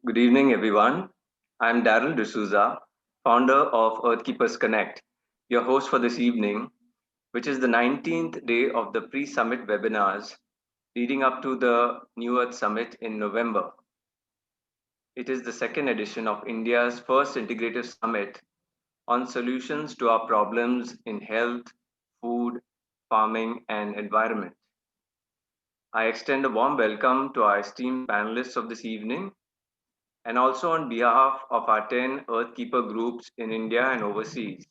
Good evening, everyone. I'm Daryl D'Souza, founder of Earthkeepers Connect, your host for this evening, which is the 19th day of the pre summit webinars leading up to the New Earth Summit in November. It is the second edition of India's first integrative summit on solutions to our problems in health, food, farming, and environment. I extend a warm welcome to our esteemed panelists of this evening and also on behalf of our 10 Earthkeeper groups in India and overseas.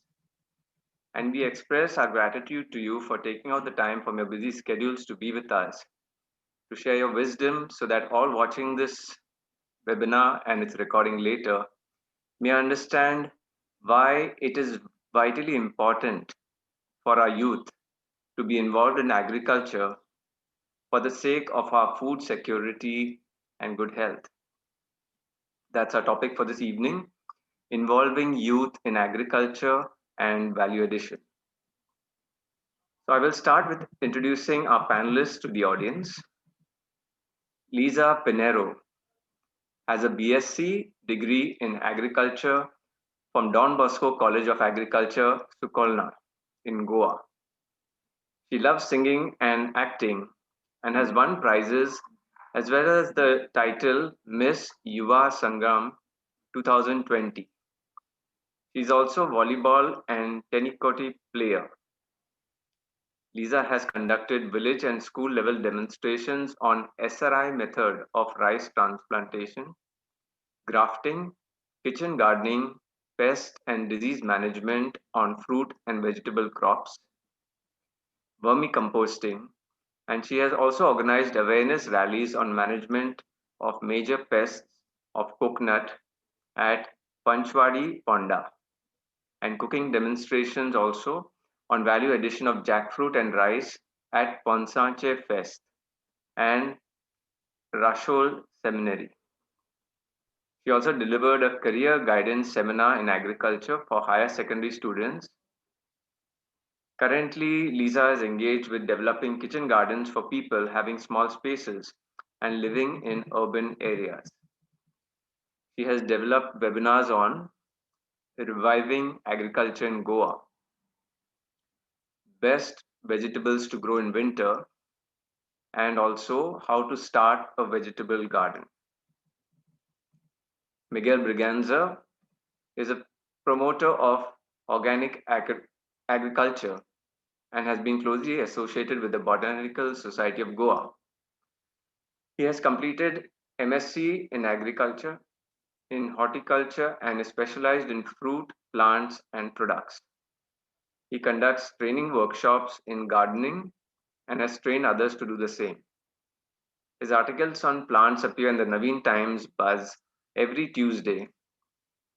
And we express our gratitude to you for taking out the time from your busy schedules to be with us, to share your wisdom so that all watching this webinar and its recording later may understand why it is vitally important for our youth to be involved in agriculture for the sake of our food security and good health. That's our topic for this evening, involving youth in agriculture and value addition. So I will start with introducing our panelists to the audience. Liza Pinheiro has a BSc degree in agriculture from Don Bosco College of Agriculture, Sukolna in Goa. She loves singing and acting and has won prizes as well as the title Miss Yuva Sangam 2020. She is also a volleyball and tennis player. Liza has conducted village and school level demonstrations on SRI method of rice transplantation, grafting, kitchen gardening, pest and disease management on fruit and vegetable crops, vermicomposting, and she has also organized awareness rallies on management of major pests of coconut at Panchwadi Ponda and cooking demonstrations also on value addition of jackfruit and rice at Ponsanche Fest and Rashol Seminary. She also delivered a career guidance seminar in agriculture for higher secondary students. Currently, Lisa is engaged with developing kitchen gardens for people having small spaces and living in urban areas. She has developed webinars on reviving agriculture in Goa, best vegetables to grow in winter, and also how to start a vegetable garden. Miguel Braganza is a promoter of organic agriculture and has been closely associated with the Botanical Society of Goa. He has completed MSc in agriculture, in horticulture, and is specialized in fruit, plants, and products. He conducts training workshops in gardening and has trained others to do the same. His articles on plants appear in the Naveen Times Buzz every Tuesday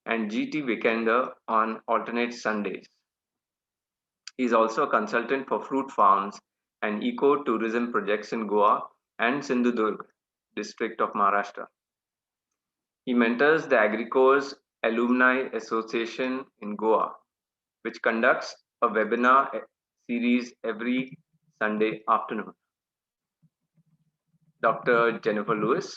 and GT Weekender on alternate Sundays. He is also a consultant for fruit farms and eco-tourism projects in Goa and Sindhudurg, district of Maharashtra. He mentors the AgriCore's Alumni Association in Goa, which conducts a webinar series every Sunday afternoon. Dr. Jennifer Lewis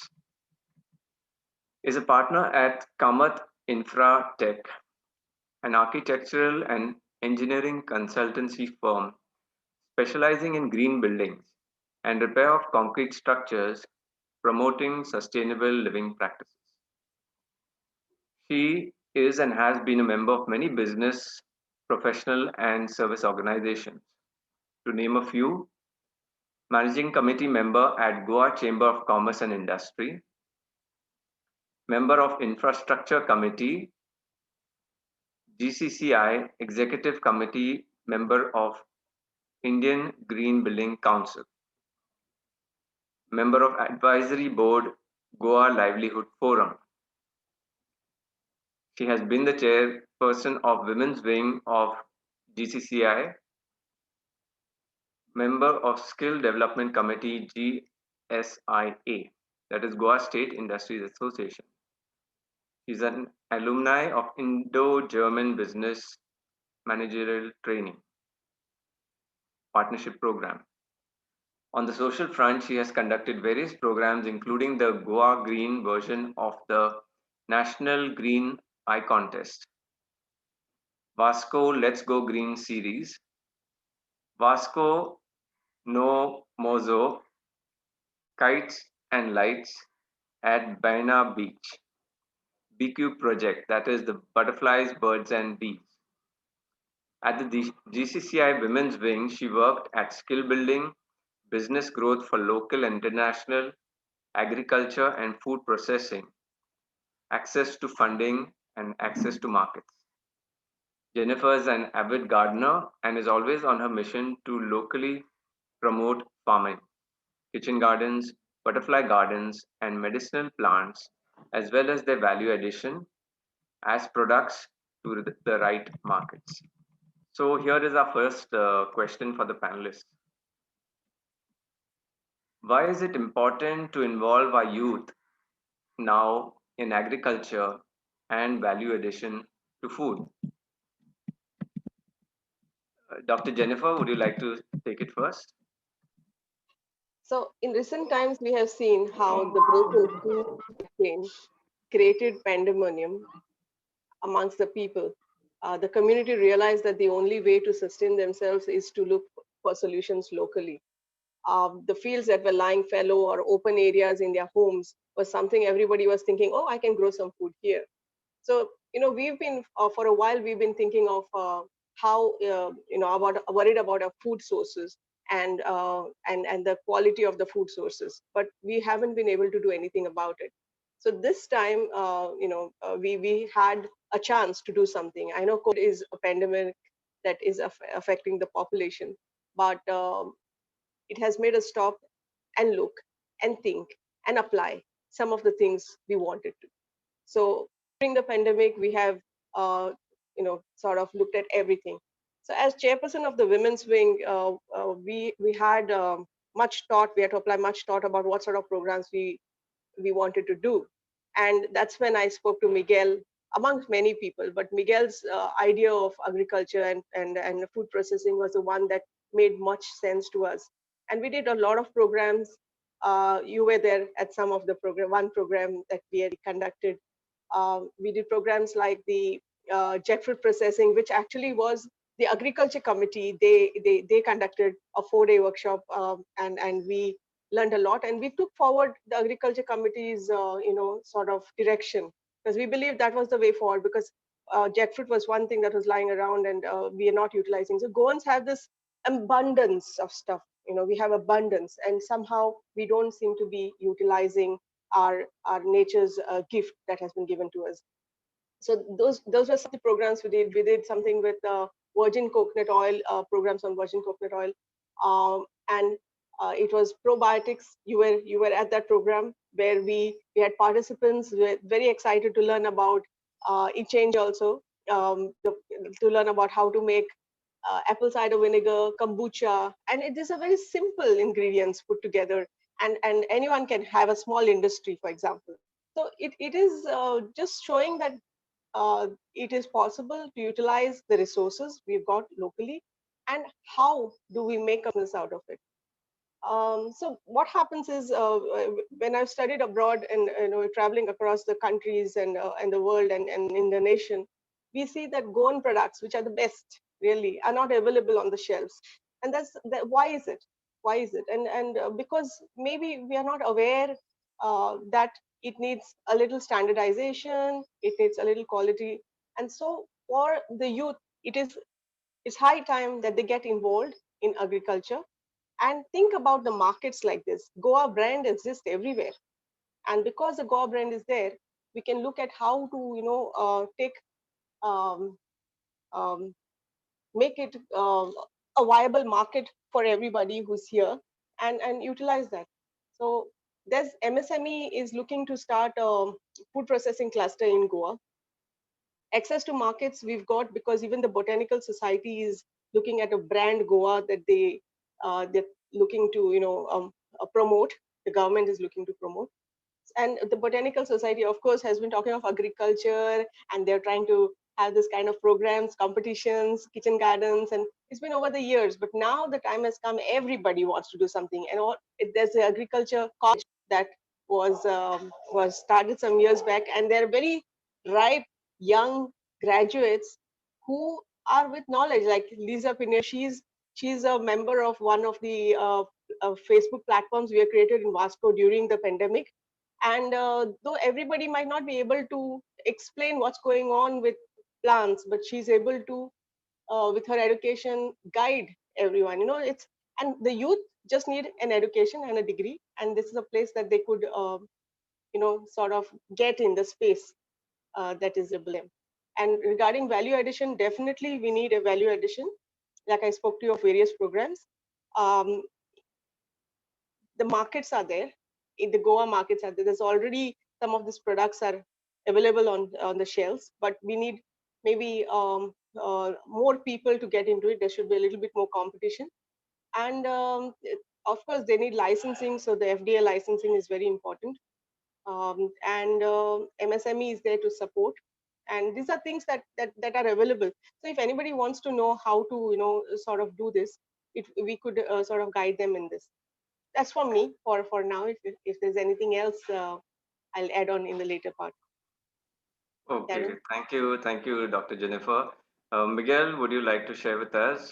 is a partner at Kamat Infra Tech, an architectural and engineering consultancy firm specializing in green buildings and repair of concrete structures, promoting sustainable living practices. She is and has been a member of many business, professional, and service organizations. To name a few, Managing Committee member at Goa Chamber of Commerce and Industry, member of Infrastructure Committee, GCCI Executive Committee, member of Indian Green Building Council, member of Advisory Board, Goa Livelihood Forum. She has been the chairperson of Women's Wing of GCCI, member of Skill Development Committee GSIA, that is Goa State Industries Association. She's an alumni of Indo-German Business Managerial Training Partnership Program. On the social front, she has conducted various programs, including the Goa Green version of the National Green Eye Contest, Vasco Let's Go Green series, Vasco no Mozo Kites and Lights at Baina Beach, BQ project, that is the butterflies, birds, and bees. At the GCCI Women's Wing, she worked at skill building, business growth for local and international, agriculture and food processing, access to funding, and access to markets. Jennifer is an avid gardener and is always on her mission to locally promote farming, kitchen gardens, butterfly gardens, and medicinal plants, as well as their value addition as products to the right markets. So here is our first question for the panelists. Why is it important to involve our youth now in agriculture and value addition to food? Dr. Jennifer, would you like to take it first? So in recent times, we have seen how the global food chain created pandemonium amongst the people. The community realized that the only way to sustain themselves is to look for solutions locally. The fields that were lying fallow or open areas in their homes was something everybody was thinking, oh, I can grow some food here. So, we've been, for a while, we've been thinking of how, worried about our food sources and the quality of the food sources, but we haven't been able to do anything about it. So this time, we had a chance to do something. I know COVID is a pandemic that is affecting the population, but it has made us stop and look and think and apply some of the things we wanted to. So during the pandemic, we have, sort of looked at everything. So as chairperson of the women's wing, we had much thought. We had to apply much thought about what sort of programs we wanted to do, and that's when I spoke to Miguel, amongst many people. But Miguel's idea of agriculture and food processing was the one that made much sense to us, and we did a lot of programs. You were there at some of the one program that we had conducted. We did programs like the jackfruit processing, which actually was the agriculture committee. They conducted a 4-day workshop, and we learned a lot. And we took forward the agriculture committee's sort of direction, because we believe that was the way forward. Because jackfruit was one thing that was lying around, and we are not utilizing. So Goans have this abundance of stuff. We have abundance, and somehow we don't seem to be utilizing our nature's gift that has been given to us. So those were some of the programs we did. We did something with virgin coconut oil, programs on virgin coconut oil, and it was probiotics. You were at that program where we had participants. We were very excited to learn about e-change also, to learn about how to make apple cider vinegar, kombucha, and it is a very simple ingredients put together, and anyone can have a small industry, for example. So it is just showing that it is possible to utilize the resources we've got locally, and how do we make a business out of it. So what happens is, when I've studied abroad and traveling across the countries and the world and in the nation, we see that Goan products, which are the best, really, are not available on the shelves. And why is it? Why is it? And because maybe we are not aware that it needs a little standardization, it needs a little quality. And so for the youth, it's high time that they get involved in agriculture and think about the markets like this. Goa brand exists everywhere, and because the Goa brand is there, we can look at how to take um, um, make it a viable market for everybody who's here, and utilize that. So there's MSME is looking to start a food processing cluster in Goa. Access to markets we've got, because even the Botanical Society is looking at a brand Goa that they're looking to promote. The government is looking to promote, and the Botanical Society, of course, has been talking of agriculture, and they're trying to have this kind of programs, competitions, kitchen gardens, and it's been over the years. But now the time has come. Everybody wants to do something, and there's the agriculture college that was started some years back, and they're very ripe young graduates who are with knowledge. Like Liza Pinheiro, she's a member of one of the Facebook platforms we have created in Vasco during the pandemic. And though everybody might not be able to explain what's going on with plants, but she's able to, with her education, guide everyone. It's and the youth just need an education and a degree, and this is a place that they could, sort of get in the space that is available. And regarding value addition, definitely we need a value addition. Like I spoke to you of various programs. Um, the markets are there. In the Goa markets are there. There's already some of these products are available on the shelves, but we need maybe more people to get into it. There should be a little bit more competition. And of course, they need licensing. So the FDA licensing is very important. And MSME is there to support. And these are things that are available. So if anybody wants to know how to, sort of do this, we could sort of guide them in this. That's for me for now. If there's anything else, I'll add on in the later part. Okay, Darren? thank you, Dr. Jennifer. Miguel, would you like to share with us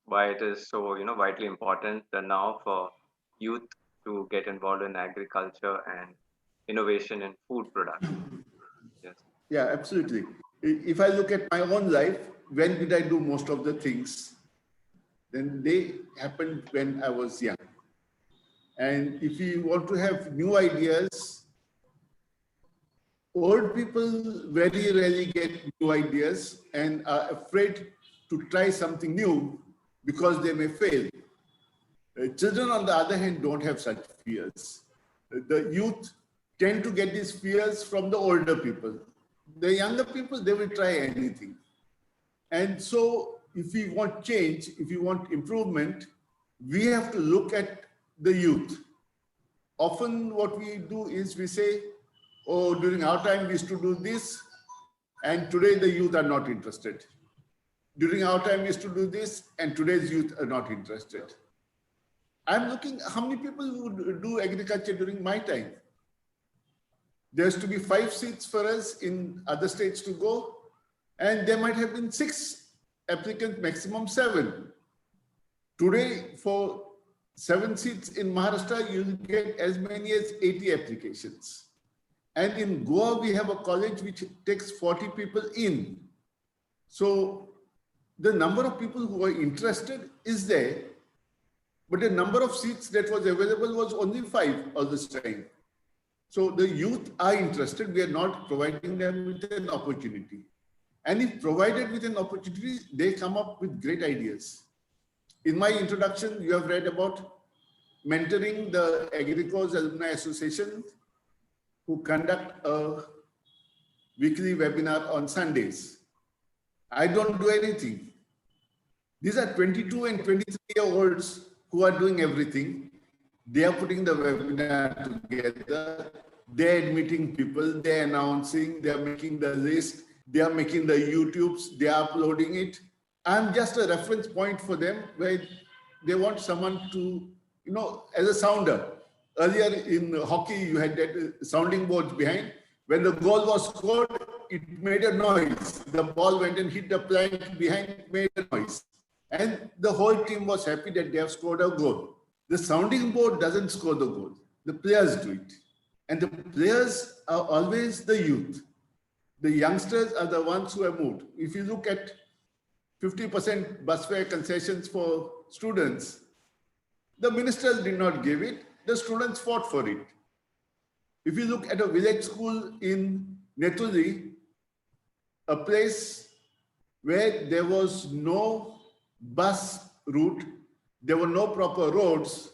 why it is so, vitally important now for youth to get involved in agriculture and innovation in food production? Yes. Yeah, absolutely. If I look at my own life, when did I do most of the things? Then they happened when I was young. And if you want to have new ideas, old people very rarely get new ideas and are afraid to try something new because they may fail. Children, on the other hand, don't have such fears. The youth tend to get these fears from the older people. The younger people, they will try anything. And so if we want change, if we want improvement, we have to look at the youth. Often what we do is we say, oh, during our time we used to do this, and today the youth are not interested. During our time we used to do this, and today's youth are not interested. I'm looking how many people would do agriculture during my time. There used to be 5 seats for us in other states to go, and there might have been 6 applicants, maximum 7. Today, for 7 seats in Maharashtra, you'll get as many as 80 applications. And in Goa, we have a college which takes 40 people in. So the number of people who are interested is there, but the number of seats that was available was only 5 all this time. So the youth are interested. We are not providing them with an opportunity. And if provided with an opportunity, they come up with great ideas. In my introduction, you have read about mentoring the Agricos Alumni Association, who conduct a weekly webinar on Sundays. I don't do anything. These are 22 and 23-year-olds who are doing everything. They are putting the webinar together. They're admitting people, they're announcing, they're making the list, they are making the YouTubes, they are uploading it. I'm just a reference point for them where they want someone to, as a sounder. Earlier in hockey, you had that sounding boards behind. When the goal was scored, it made a noise. The ball went and hit the plank behind, it made a noise. And the whole team was happy that they have scored a goal. The sounding board doesn't score the goal. The players do it. And the players are always the youth. The youngsters are the ones who have moved. If you look at 50% bus fare concessions for students, the ministers did not give it. The students fought for it. If you look at a village school in Netuli, a place where there was no bus route, there were no proper roads,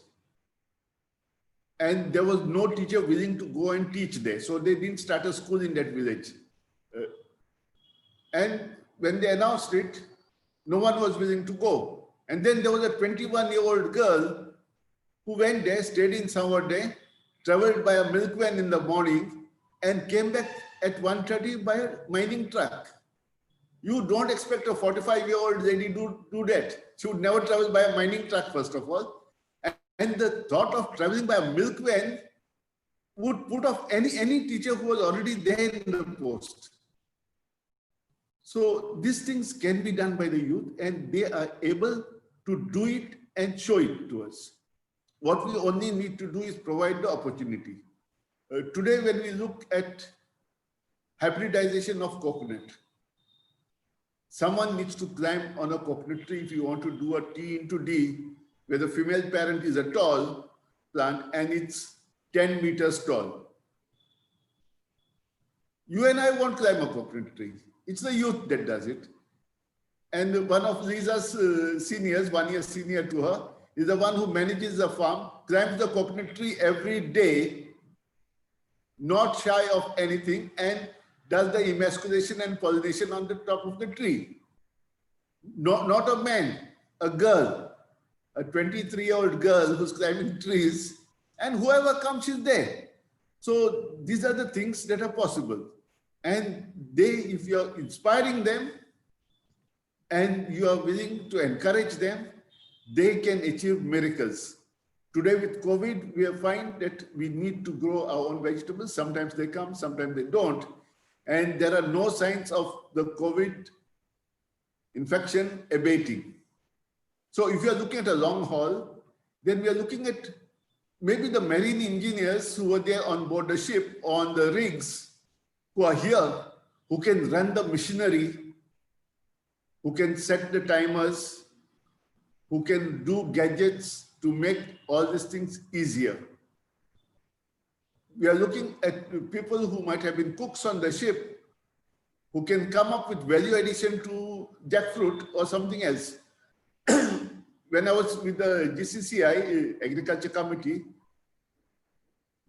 and there was no teacher willing to go and teach there. So they didn't start a school in that village. And when they announced it, no one was willing to go. And then there was a 21-year-old girl who went there, stayed in summer day, traveled by a milk van in the morning, and came back at 1:30 by a mining truck. You don't expect a 45-year-old lady to do that. She would never travel by a mining truck, first of all. And the thought of traveling by a milk van would put off any teacher who was already there in the post. So these things can be done by the youth, and they are able to do it and show it to us. What we only need to do is provide the opportunity. Today, when we look at hybridization of coconut, someone needs to climb on a coconut tree if you want to do a T into D, where the female parent is a tall plant and it's 10 meters tall. You and I won't climb a coconut tree. It's the youth that does it. And one of Liza's seniors, 1 year senior to her, is the one who manages the farm, climbs the coconut tree every day, not shy of anything, and does the emasculation and pollination on the top of the tree. Not a man, a girl, a 23-year-old girl who's climbing trees, and whoever comes is there. So these are the things that are possible. And if you're inspiring them and you are willing to encourage them, they can achieve miracles. Today with COVID, we find that we need to grow our own vegetables. Sometimes they come, sometimes they don't. And there are no signs of the COVID infection abating. So if you're looking at a long haul, then we are looking at maybe the marine engineers who were there on board the ship, on the rigs, who are here, who can run the machinery, who can set the timers, who can do gadgets to make all these things easier. We are looking at people who might have been cooks on the ship, who can come up with value addition to jackfruit or something else. When I was with the GCCI Agriculture Committee,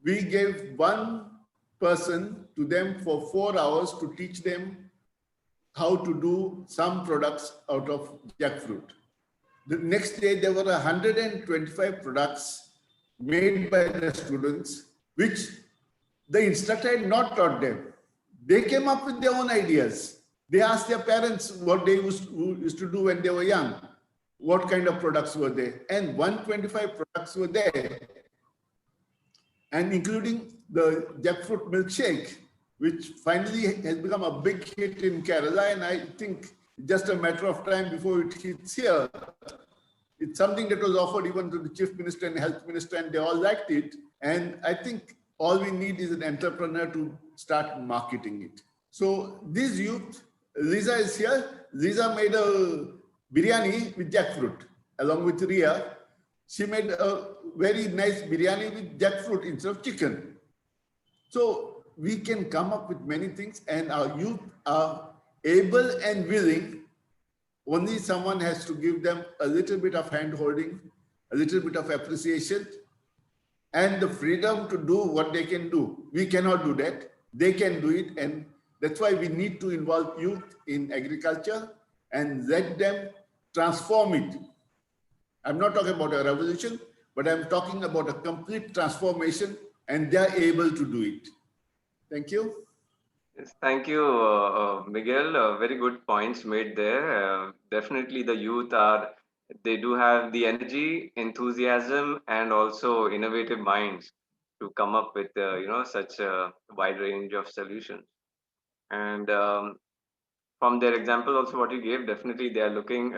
we gave one person to them for 4 hours to teach them how to do some products out of jackfruit. The next day, there were 125 products made by the students, which the instructor had not taught them. They came up with their own ideas. They asked their parents what they used to do when they were young, what kind of products were there, and 125 products were there, and including the jackfruit milkshake, which finally has become a big hit in Kerala, and I think just a matter of time before it hits here. It's something that was offered even to the Chief Minister and Health Minister, and they all liked it. And I think all we need is an entrepreneur to start marketing it. So this youth, Liza is here. Liza made a biryani with jackfruit along with Ria. She made a very nice biryani with jackfruit instead of chicken. So we can come up with many things, and our youth are able and willing. Only someone has to give them a little bit of hand-holding, a little bit of appreciation, and the freedom to do what they can do. We cannot do that. They can do it, and that's why we need to involve youth in agriculture and let them transform it. I'm not talking about a revolution, but I'm talking about a complete transformation, and they're able to do it. Thank you. Yes, thank you, Miguel. Very good points made there. Definitely the youth they do have the energy, enthusiasm, and also innovative minds to come up with, such a wide range of solutions. And from their example also what you gave, definitely they are looking,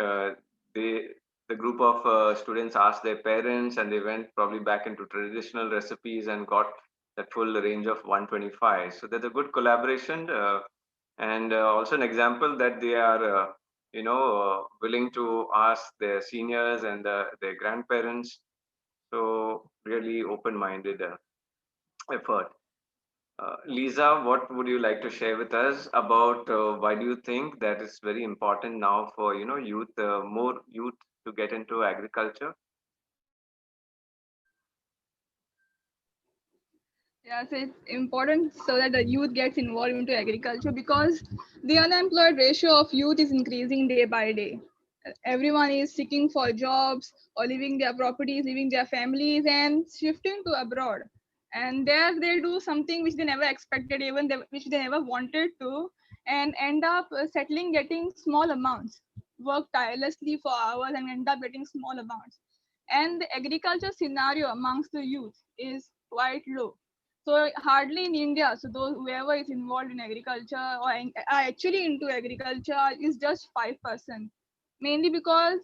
the group of students asked their parents, and they went probably back into traditional recipes and got that full range of 125. So there's a good collaboration, and also an example that they are willing to ask their seniors and their grandparents. So really open-minded effort. Liza, what would you like to share with us about why do you think that is very important now for youth, more youth to get into agriculture? Yeah, so it's important so that the youth gets involved into agriculture, because the unemployed ratio of youth is increasing day by day. Everyone is seeking for jobs or leaving their properties, leaving their families and shifting to abroad. And there they do something which they never expected, which they never wanted to. and end up settling getting small amounts, work tirelessly for hours and end up getting small amounts. And the agriculture scenario amongst the youth is quite low. So hardly in India, so those whoever is involved in agriculture or are actually into agriculture is just 5%, mainly because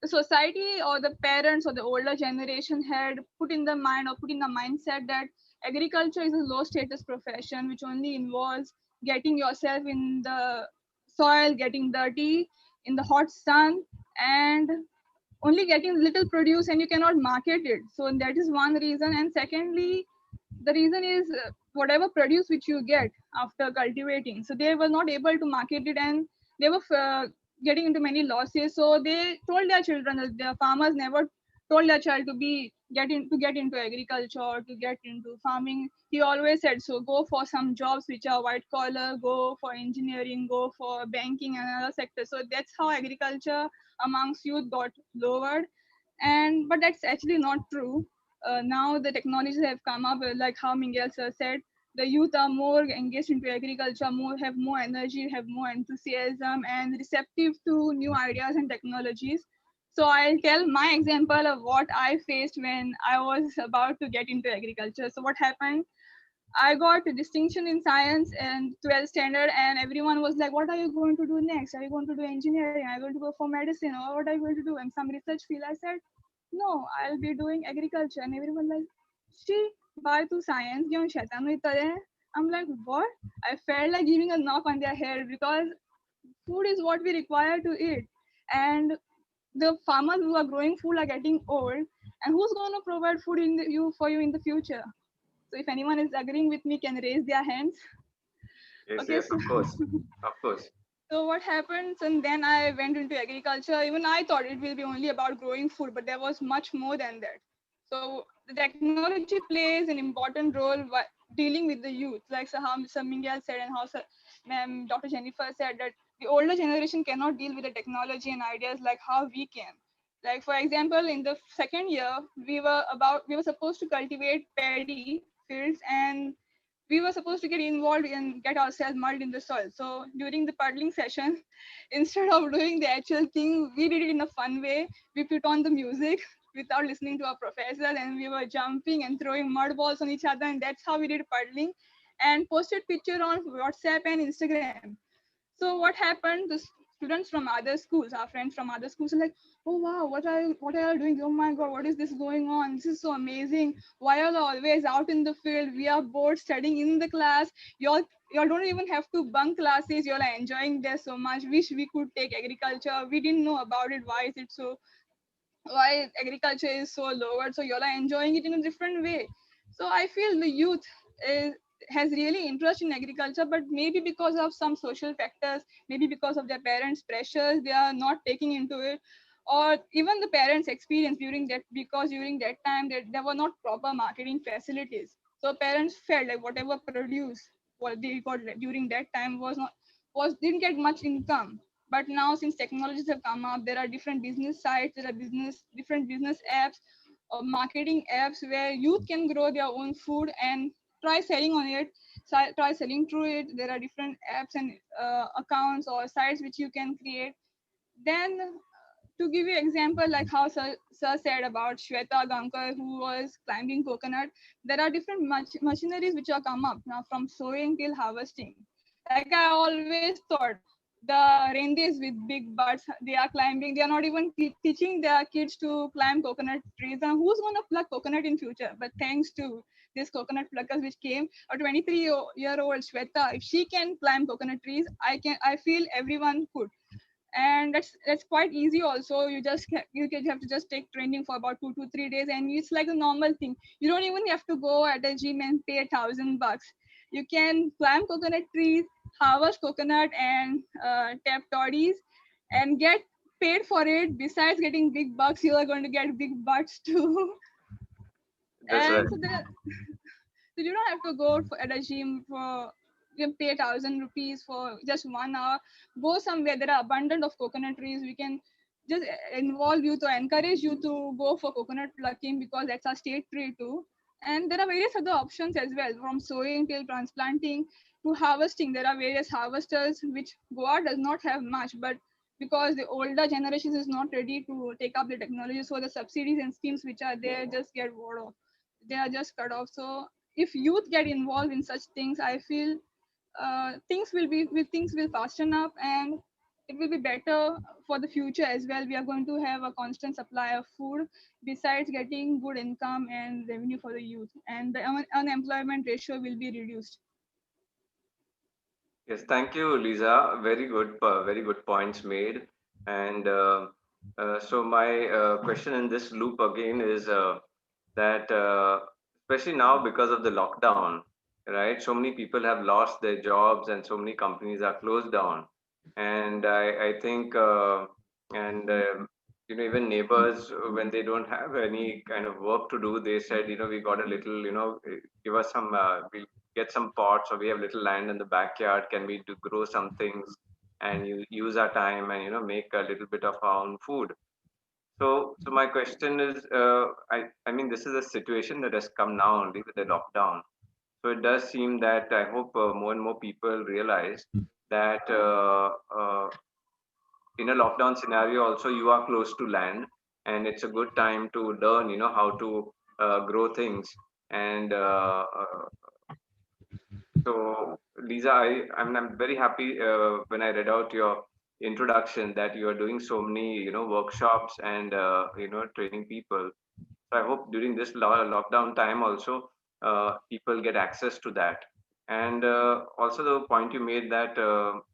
the society or the parents or the older generation had put in the mind or put in the mindset that agriculture is a low status profession which only involves getting yourself in the soil, getting dirty in the hot sun, and only getting little produce, and you cannot market it. So that is one reason. And secondly, the reason is whatever produce which you get after cultivating, so they were not able to market it, and they were getting into many losses. So they told their children, that their farmers never told their child to get into agriculture or to get into farming. He always said, so go for some jobs which are white collar, go for engineering, go for banking and other sectors. So that's how agriculture amongst youth got lowered. And but that's actually not true. Now the technologies have come up, like how Miguel sir said, the youth are more engaged into agriculture, have more energy, have more enthusiasm, and receptive to new ideas and technologies. So I'll tell my example of what I faced when I was about to get into agriculture. So what happened? I got a distinction in science and 12th standard, and everyone was like, what are you going to do next? Are you going to do engineering? Are you going to go for medicine? Or what are you going to do? And some research field. I said, no, I'll be doing agriculture. And everyone like, she, buy to science, I'm like, what? I felt like giving a knock on their head because food is what we require to eat. And the farmers who are growing food are getting old. And who's going to provide food for you in the future? So if anyone is agreeing with me, can raise their hands. Yes, Okay, yes, so of course, of course. so what happens? And then I went into agriculture. Even I thought it will be only about growing food, but there was much more than that. So the technology plays an important role dealing with the youth, like so how Mr. Mingyal said and how Dr. Jennifer said that the older generation cannot deal with the technology and ideas like how we can. Like for example, in the second year, we were supposed to cultivate paddy fields, and we were supposed to get involved and get ourselves mudded in the soil. So during the paddling session, instead of doing the actual thing, we did it in a fun way. We put on the music without listening to our professor, and we were jumping and throwing mud balls on each other, and that's how we did paddling, and posted picture on WhatsApp and Instagram. So what happened? The students from other schools, our friends from other schools, are like, "Oh wow, what are you doing? Oh my God, what is this going on? This is so amazing. Why are you always out in the field? We are bored studying in the class. Y'all don't even have to bunk classes. Y'all are enjoying there so much. Wish we could take agriculture. We didn't know about it. Why is it so? Why agriculture is so lowered? So y'all are enjoying it in a different way." So I feel the youth is has really interest in agriculture, but maybe because of some social factors, maybe because of their parents pressures, they are not taking into it, or even the parents experience during that, because during that time there were not proper marketing facilities. So parents felt like whatever produce what they got during that time was didn't get much income. But now, since technologies have come up, there are different business sites, there are different business apps or marketing apps where youth can grow their own food and try selling on it, try selling through it. There are different apps and accounts or sites which you can create. Then to give you example, like how sir said about Shweta Gankar who was climbing coconut, there are different machineries which are come up now from sowing till harvesting. Like I always thought the Rendis with big butts, they are climbing, they are not even teaching their kids to climb coconut trees. And who's going to pluck coconut in future? But thanks to this coconut pluckers which came, a 23-year-old Shweta, if she can climb coconut trees, I feel everyone could. And that's quite easy also. You can have to just take training for about 2 to 3 days, and it's like a normal thing. You don't even have to go at a gym and pay $1,000. You can climb coconut trees, harvest coconut, and tap toddies and get paid for it. Besides getting big bucks, you are going to get big butts too. That's right. And so you don't have to go at a gym for, you can pay 1,000 rupees for just 1 hour. Go somewhere, there are abundant of coconut trees. We can just involve you to encourage you to go for coconut plucking, because that's our state tree too. And there are various other options as well, from sowing till transplanting. to harvesting, there are various harvesters which Goa does not have much, but because the older generations is not ready to take up the technology, so the subsidies and schemes which are there just get ward off. They are just cut off. So if youth get involved in such things, I feel things will fasten up, and it will be better for the future as well. We are going to have a constant supply of food, besides getting good income and revenue for the youth, and the unemployment ratio will be reduced. Yes, thank you, Lisa. Very good points made. And so my question in this loop again is that especially now because of the lockdown, right? So many people have lost their jobs and so many companies are closed down. And I think, and even neighbors, when they don't have any kind of work to do, they said, we got a little, give us some, we'll get some pots, or we have little land in the backyard. Can we do grow some things and use our time and, make a little bit of our own food? So my question is, I mean, this is a situation that has come now only with the lockdown. So it does seem that I hope more and more people realize that in a lockdown scenario, also you are close to land, and it's a good time to learn, how to grow things. And so, Lisa, I'm very happy when I read out your introduction that you are doing so many, workshops and, training people. So I hope during this lockdown time also, people get access to that. And also the point you made that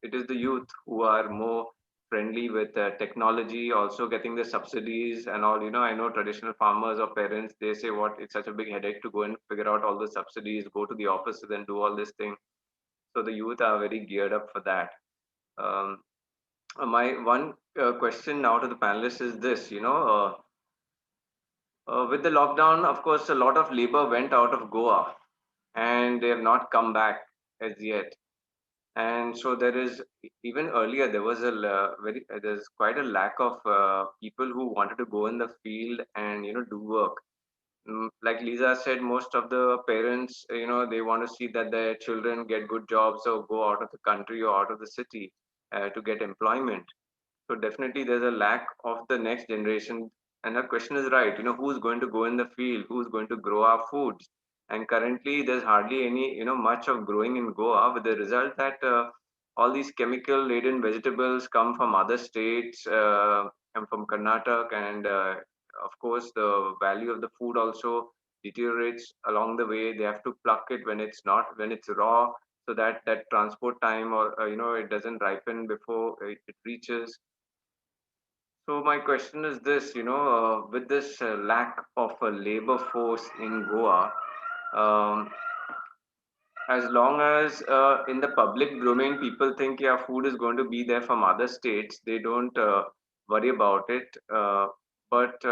it is the youth who are more friendly with technology, also getting the subsidies and all. I know traditional farmers or parents, they say, what, it's such a big headache to go and figure out all the subsidies, go to the office and then do all this thing. So the youth are very geared up for that. Um, my one question now to the panelists is this, with the lockdown, of course, a lot of labor went out of Goa and they have not come back as yet. And so there is, even earlier, there was there's quite a lack of people who wanted to go in the field and, do work. Like Lisa said, most of the parents, they want to see that their children get good jobs or go out of the country or out of the city to get employment. So definitely there's a lack of the next generation. And her question is right. Who's going to go in the field? Who's going to grow our foods? And currently there's hardly any, much of growing in Goa, with the result that all these chemical laden vegetables come from other states and from Karnataka. And of course, the value of the food also deteriorates along the way. They have to pluck it when it's raw, so that transport time, or it doesn't ripen before it reaches. So my question is this, with this lack of a labor force in Goa, um, as long as in the public domain people think, yeah, food is going to be there from other states, they don't worry about it. But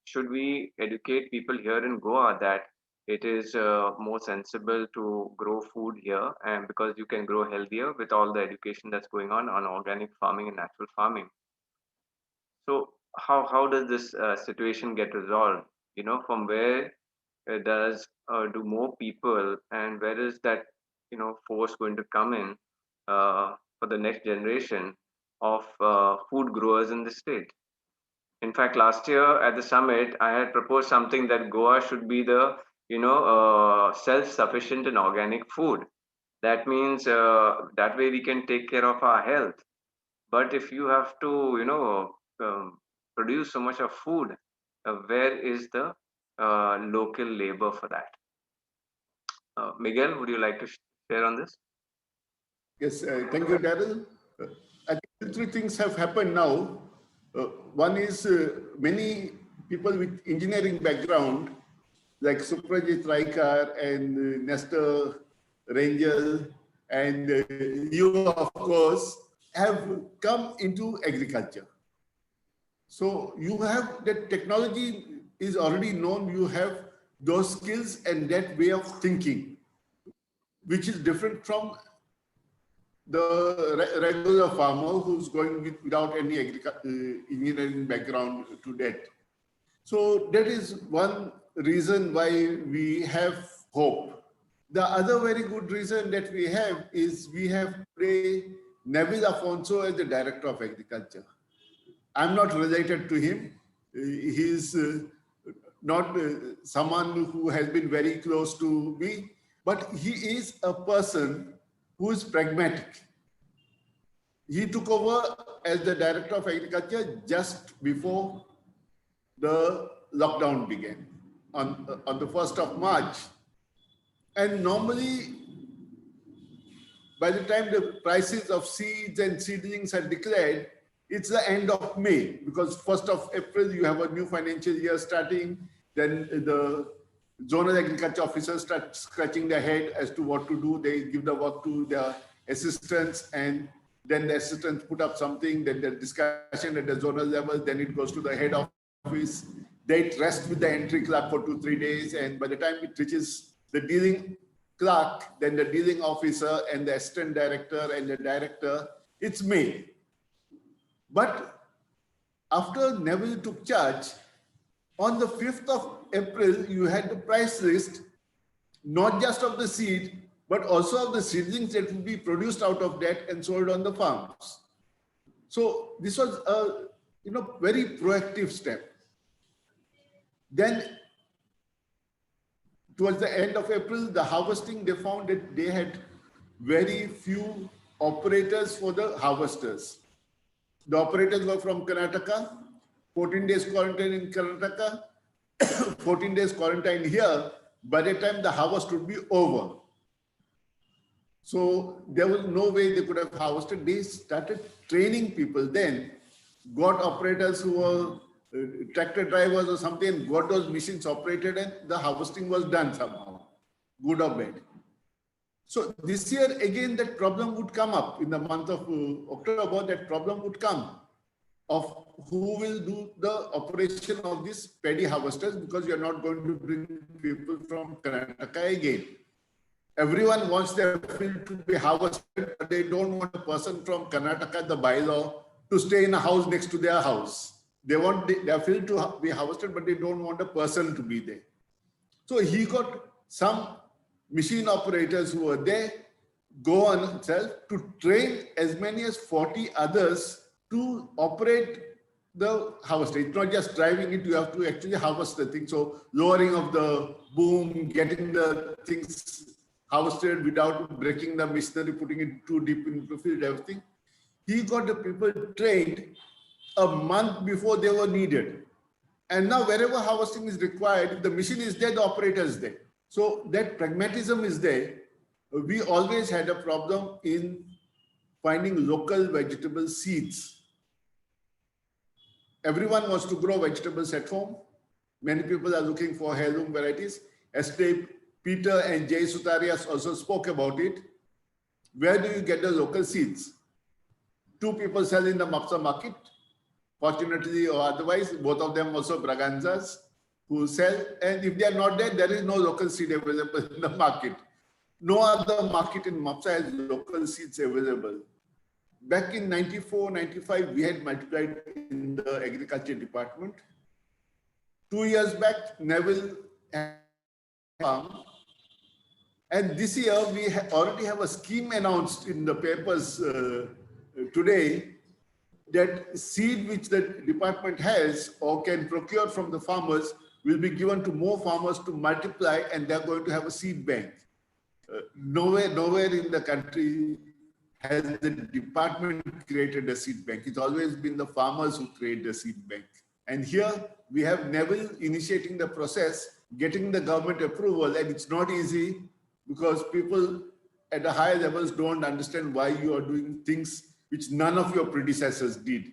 should we educate people here in Goa that it is more sensible to grow food here, and because you can grow healthier with all the education that's going on organic farming and natural farming? So how does this situation get resolved? From where does do more people, and where is that force going to come in for the next generation of food growers in the state? In fact, last year at the summit, I had proposed something that Goa should be the self-sufficient in organic food. That means that way we can take care of our health. But if you have to, produce so much of food, where is the local labor for that? Miguel, would you like to share on this? Yes, thank you, Daryl. I think three things have happened now. One is many people with engineering background, like Suprajit Raikar and Nestor Rangel, and you, of course, have come into agriculture. So you have that technology is already known, you have those skills and that way of thinking, which is different from the regular farmer who's going without any engineering background to that. So that is one reason why we have hope. The other very good reason that we have is we have today Neville Afonso as the Director of Agriculture. I'm not related to him. He's not someone who has been very close to me, but he is a person who is pragmatic. He took over as the Director of Agriculture just before the lockdown began on the 1st of March. And normally, by the time the prices of seeds and seedlings are declared, it's the end of May, because 1st of April, you have a new financial year starting. Then the zonal agriculture officers start scratching their head as to what to do. They give the work to their assistants, and then the assistants put up something, then the discussion at the zonal level, then it goes to the head office. They rest with the entry clerk for 2-3 days, and by the time it reaches the dealing clerk, then the dealing officer and the assistant director and the director, it's May. But after Neville took charge, on the 5th of April, you had the price list, not just of the seed, but also of the seedlings that will be produced out of that and sold on the farms. So this was a very proactive step. Then towards the end of April, the harvesting, they found that they had very few operators for the harvesters. The operators were from Karnataka, 14 days quarantine in Karnataka, 14 days quarantine here. By the time the harvest would be over. So there was no way they could have harvested. They started training people then, got operators who were tractor drivers or something, got those machines operated, and the harvesting was done somehow, good or bad. So this year, again, that problem would come up in the month of October, that problem would come of who will do the operation of these paddy harvesters, because you're not going to bring people from Karnataka again. Everyone wants their field to be harvested, but they don't want a person from Karnataka, the bylaw, to stay in a house next to their house. They want their field to be harvested, but they don't want a person to be there. So he got some machine operators who were there, go on itself to train as many as 40 others to operate the harvester. It's not just driving it, you have to actually harvest the thing. So lowering of the boom, getting the things harvested without breaking the machinery, putting it too deep into the field, everything. He got the people trained a month before they were needed. And now wherever harvesting is required, if the machine is there, the operator is there. So that pragmatism is there. We always had a problem in finding local vegetable seeds. Everyone wants to grow vegetables at home. Many people are looking for heirloom varieties. Yesterday, Peter and Jay Sutarias also spoke about it. Where do you get the local seeds? Two people sell in the Mapsa market, fortunately or otherwise, both of them also Braganzas who sell. And if they are not there, there is no local seed available in the market. No other market in Mapsa has local seeds available. Back in 94, 95, we had multiplied in the agriculture department. 2 years back, Neville had a farm. And this year, we already have a scheme announced in the papers today that seed which the department has or can procure from the farmers will be given to more farmers to multiply, and they're going to have a seed bank. Nowhere in the country has the department created a seed bank. It's always been the farmers who create the seed bank. And here we have Neville initiating the process, getting the government approval, and it's not easy because people at the higher levels don't understand why you are doing things which none of your predecessors did.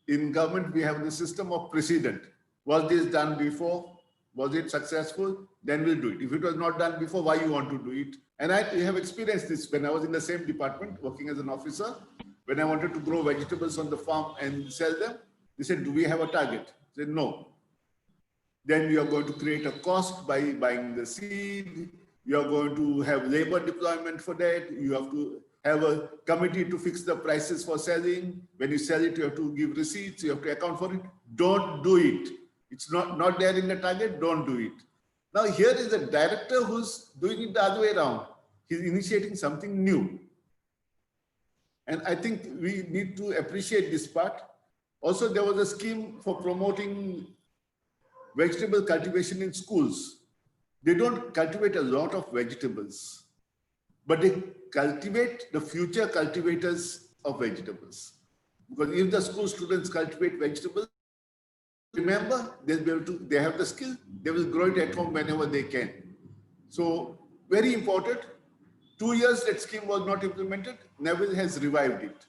In government, we have the system of precedent. Was this done before? Was it successful? Then we'll do it. If it was not done before, why you want to do it? And I have experienced this when I was in the same department working as an officer. When I wanted to grow vegetables on the farm and sell them, they said, do we have a target? I said, no. Then you are going to create a cost by buying the seed. You are going to have labor deployment for that. You have to have a committee to fix the prices for selling. When you sell it, you have to give receipts. You have to account for it. Don't do it. It's not there in the target. Don't do it. Now here is a director who's doing it the other way around. He's initiating something new. And I think we need to appreciate this part. Also, there was a scheme for promoting vegetable cultivation in schools. They don't cultivate a lot of vegetables, but they cultivate the future cultivators of vegetables. Because if the school students cultivate vegetables, remember, they'll be able to, they have the skill, they will grow it at home whenever they can. So very important. 2 years that scheme was not implemented, Neville has revived it.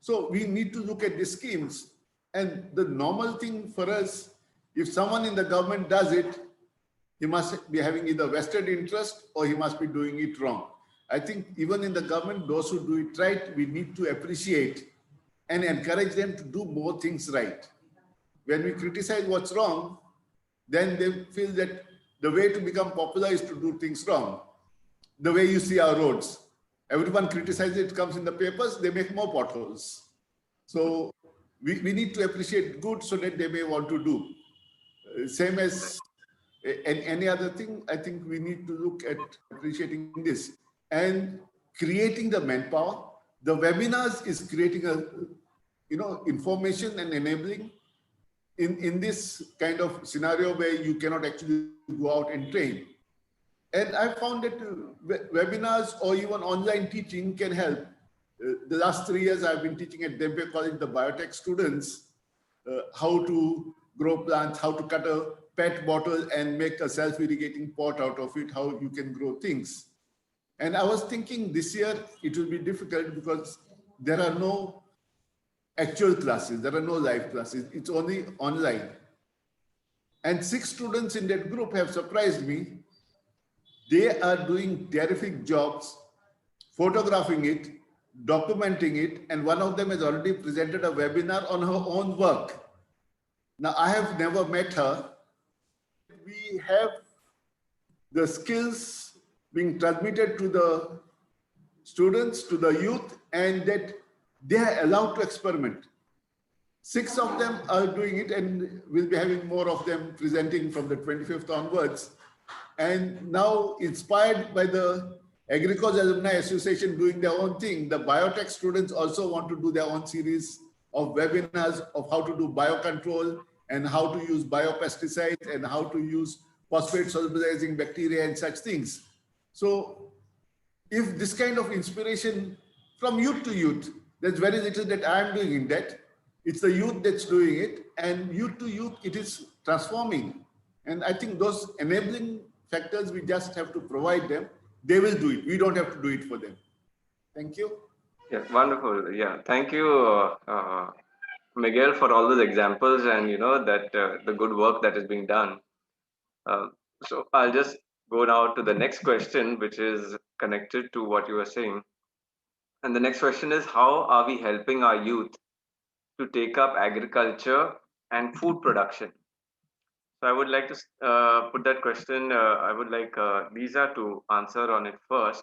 So we need to look at the schemes, and the normal thing for us, if someone in the government does it, he must be having either vested interest or he must be doing it wrong. I think even in the government, those who do it right, we need to appreciate and encourage them to do more things right. When we criticize what's wrong, then they feel that the way to become popular is to do things wrong. The way you see our roads, everyone criticizes it, comes in the papers, they make more potholes. So we need to appreciate good so that they may want to do. Same as any other thing, I think we need to look at appreciating this and creating the manpower. The webinars is creating a, information and enabling in this kind of scenario where you cannot actually go out and train. And I found that webinars or even online teaching can help. The last 3 years I've been teaching at Dempe College, the biotech students, how to grow plants, how to cut a PET bottle and make a self-irrigating pot out of it, how you can grow things. And I was thinking this year it will be difficult because there are no actual classes, there are no live classes, it's only online. And 6 students in that group have surprised me. They are doing terrific jobs, photographing it, documenting it, and one of them has already presented a webinar on her own work. Now, I have never met her. We have the skills being transmitted to the students, to the youth, and that they are allowed to experiment. 6 of them are doing it, and we'll be having more of them presenting from the 25th onwards. And now, inspired by the Agricos Alumni Association doing their own thing, the biotech students also want to do their own series of webinars of how to do biocontrol and how to use biopesticides and how to use phosphate solubilizing bacteria and such things. So if this kind of inspiration from youth to youth, there's very little that I'm doing in that. It's the youth that's doing it, and youth to youth, it is transforming. And I think those enabling factors, we just have to provide them. They will do it. We don't have to do it for them. Thank you. Yeah, wonderful. Yeah, thank you, Miguel, for all those examples and that the good work that is being done. So I'll just go now to the next question, which is connected to what you were saying. And the next question is, how are we helping our youth to take up agriculture and food production? So I would like to put that question. I would like Liza to answer on it first.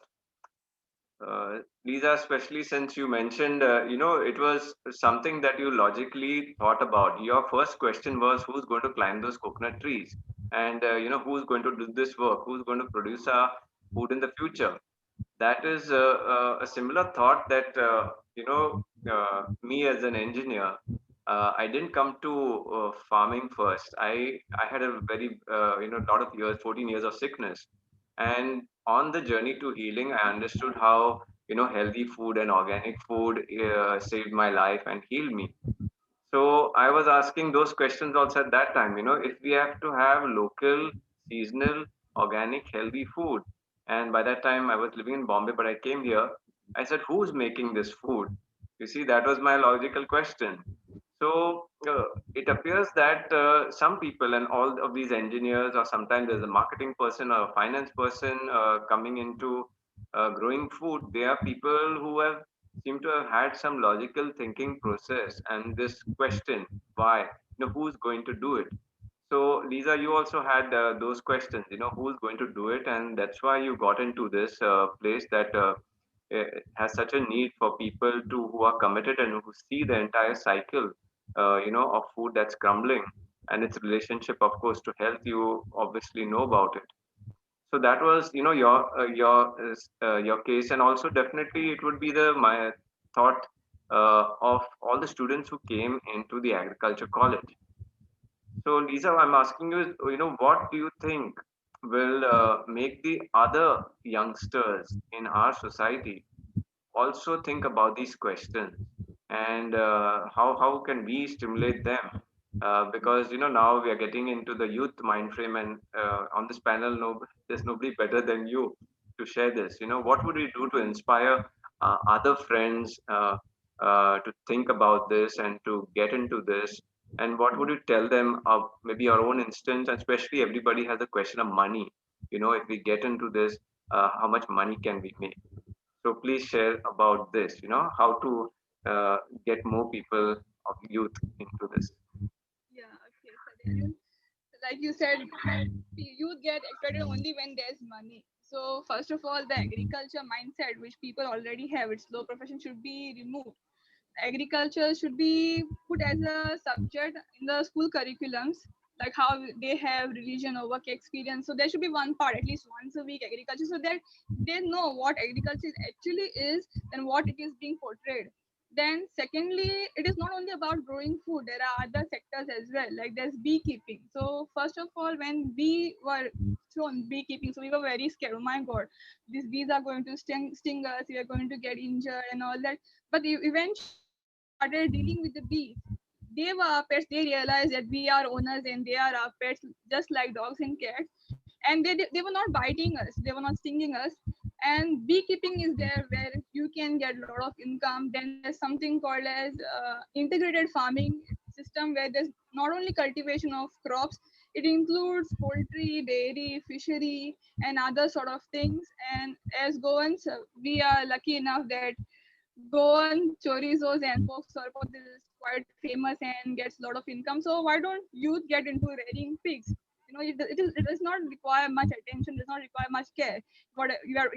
Lisa, especially since you mentioned, it was something that you logically thought about. Your first question was, who's going to climb those coconut trees? And, who's going to do this work? Who's going to produce our food in the future? That is a similar thought that, me as an engineer, I didn't come to farming first. I had a very, lot of years, 14 years of sickness. And on the journey to healing, I understood how, healthy food and organic food saved my life and healed me. So I was asking those questions also at that time, if we have to have local, seasonal, organic, healthy food. And by that time, I was living in Bombay, but I came here. I said, who's making this food? You see, that was my logical question. So it appears that some people and all of these engineers, or sometimes there's a marketing person or a finance person coming into growing food, they are people who have seem to have had some logical thinking process and this question, why, who's going to do it? So Lisa, you also had those questions, who's going to do it, and that's why you got into this place that has such a need for people to who are committed and who see the entire cycle, of food that's crumbling and its relationship, of course, to health. You obviously know about it. So that was, your case, and also definitely it would be the my thought of all the students who came into the agriculture college. So Lisa, I'm asking you, what do you think will make the other youngsters in our society also think about these questions, and how can we stimulate them, because now we are getting into the youth mind frame, and on this panel, no, there's nobody better than you to share this. What would we do to inspire other friends to think about this and to get into this, and what would you tell them of maybe your own instance, and especially everybody has a question of money. If we get into this, how much money can we make? So please share about this, how to get more people of youth into this. Yeah, okay. So then, like you said, youth get excited only when there's money. So first of all, the agriculture mindset which people already have, its low profession, should be removed. Agriculture should be put as a subject in the school curriculums, like how they have religion or work experience. So there should be one part, at least once a week, agriculture, so that they know what agriculture actually is and what it is being portrayed. Then secondly, it is not only about growing food, there are other sectors as well, like there's beekeeping. So first of all, when we were shown beekeeping, so we were very scared. Oh my god, these bees are going to sting us, we are going to get injured and all that. But eventually, when we started dealing with the bees, they were our pets. They realized that we are owners and they are our pets, just like dogs and cats. And they were not biting us, they were not stinging us. And beekeeping is there where you can get a lot of income. Then there's something called as integrated farming system, where there's not only cultivation of crops, it includes poultry, dairy, fishery, and other sort of things. And as Goans, we are lucky enough that Goan chorizos and pork sarpot is quite famous and gets a lot of income. So why don't youth get into rearing pigs? It does not require much attention, does not require much care.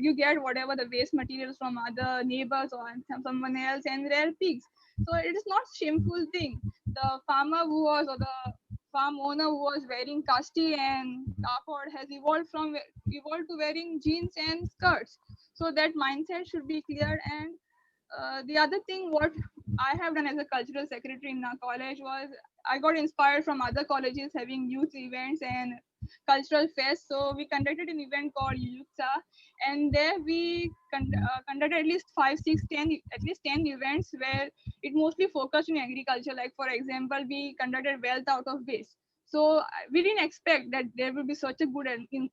You get whatever the waste materials from other neighbors or someone else and rear pigs. So it is not shameful thing. The farmer who was, or the farm owner who was wearing kasti and kapod has evolved to wearing jeans and skirts. So that mindset should be cleared. And the other thing, what I have done as a cultural secretary in our college was I got inspired from other colleges having youth events and cultural fest. So we conducted an event called Yutsa, and there we conducted at least 10 events where it mostly focused on agriculture. Like for example, we conducted wealth out of waste. So we didn't expect that there would be such a good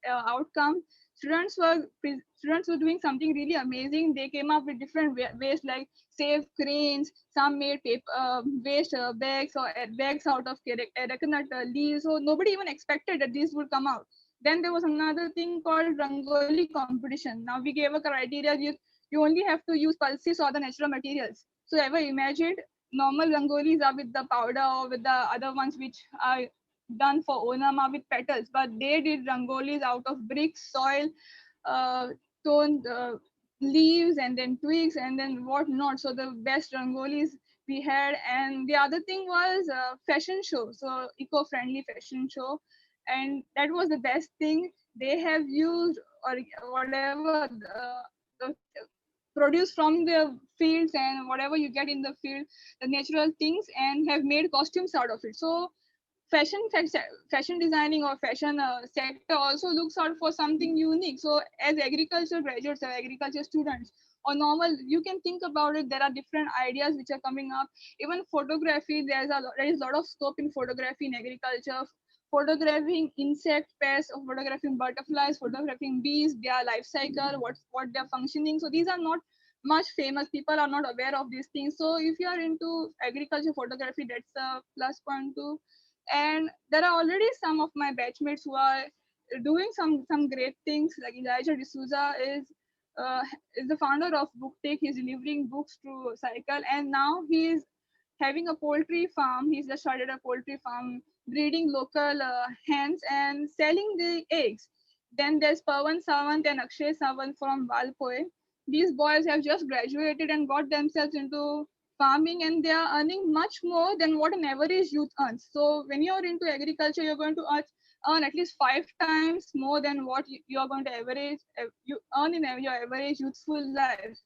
outcome. Students were doing something really amazing. They came up with different ways, like save cranes. Some made paper waste bags or bags out of coconut leaves. So nobody even expected that these would come out. Then there was another thing called Rangoli competition. Now we gave a criteria: you only have to use pulses or the natural materials. So ever imagined, normal rangolis are with the powder or with the other ones which are done for Onam with petals, but they did rangolis out of bricks, soil, uh, toned leaves, and then twigs, and then what not. So the best rangolis we had. And the other thing was fashion show, so eco-friendly fashion show, and that was the best thing. They have used, or whatever the produce from the fields and whatever you get in the field, the natural things, and have made costumes out of it. So fashion designing or fashion sector also looks out for something unique. So as agriculture graduates or agriculture students or normal, you can think about it. There are different ideas which are coming up. Even photography, there is a lot of scope in photography in agriculture. Photographing insect pests, or photographing butterflies, photographing bees, their life cycle, what they're functioning. So these are not much famous, people are not aware of these things. So if you are into agriculture photography, that's a plus point too. And there are already some of my batchmates who are doing some great things. Like Elijah D'Souza is the founder of BookTake. He's delivering books through Cycle, and now he's having a poultry farm. He's just started a poultry farm, breeding local hens and selling the eggs. Then there's Pawan Sawant and Akshay Sawant from Valpoe. These boys have just graduated and got themselves into farming, and they are earning much more than what an average youth earns. So when you're into agriculture, you're going to earn at least 5 times more than what you are going to average you earn in your average youthful life.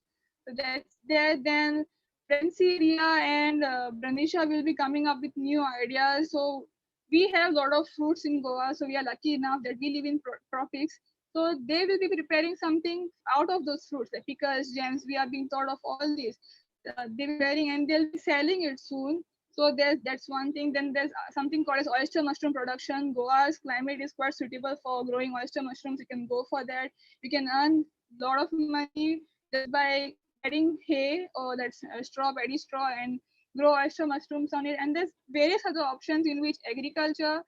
So that's there. Then Prancy, Ria, and Branisha will be coming up with new ideas. So we have a lot of fruits in Goa. So we are lucky enough that we live in tropics. So they will be preparing something out of those fruits, like pickles, jams. We are being thought of all these. They will be preparing and they'll be selling it soon. So that's one thing. Then there's something called as oyster mushroom production. Goa's climate is quite suitable for growing oyster mushrooms. You can go for that. You can earn a lot of money just by getting hay or that's straw, paddy straw, and grow oyster mushrooms on it. And there's various other options in which agriculture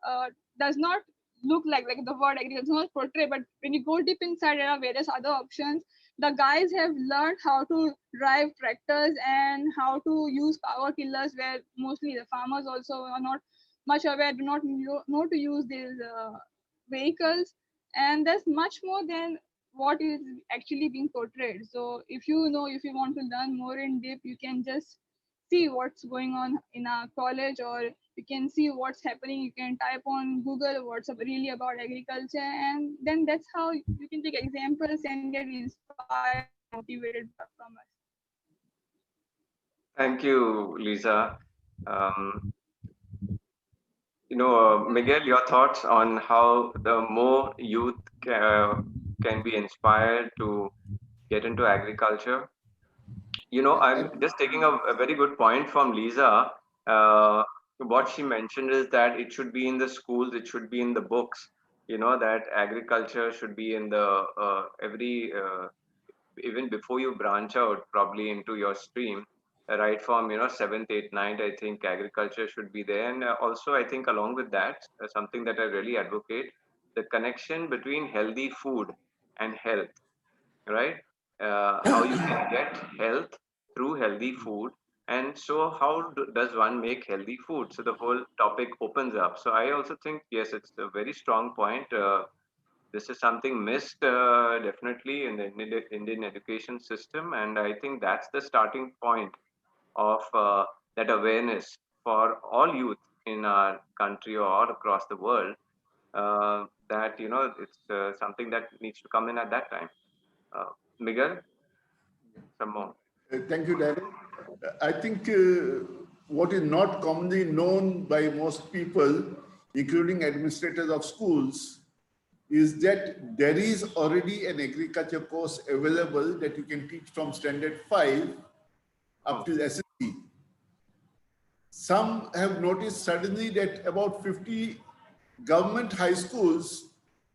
uh, does not look like the word agriculture does not portray, but when you go deep inside, there are various other options. The guys have learned how to drive tractors and how to use power tillers, where mostly the farmers also are not much aware, do not know to use these vehicles. And there's much more than what is actually being portrayed. So if you want to learn more in depth, you can just see what's going on in our college, or you can see what's happening. You can type on Google what's really about agriculture, and then that's how you can take examples and get inspired and motivated from us. Thank you, Lisa. Um, Miguel, your thoughts on how the more youth can be inspired to get into agriculture? I'm just taking a very good point from Lisa. What she mentioned is that it should be in the schools, it should be in the books, that agriculture should be in the every even before you branch out probably into your stream, right from seventh, eighth, ninth. I think agriculture should be there, and also I think along with that, something that I really advocate, the connection between healthy food and health, right? How you can get health through healthy food, and so how does one make healthy food? So the whole topic opens up. So I also think yes, it's a very strong point. This is something missed definitely in the Indian education system, and I think that's the starting point of that awareness for all youth in our country or all across the world. That it's something that needs to come in at that time. Miguel, some more. Thank you, Darren. I think what is not commonly known by most people, including administrators of schools, is that there is already an agriculture course available that you can teach from standard 5 up to SSC. Some have noticed suddenly that about 50 government high schools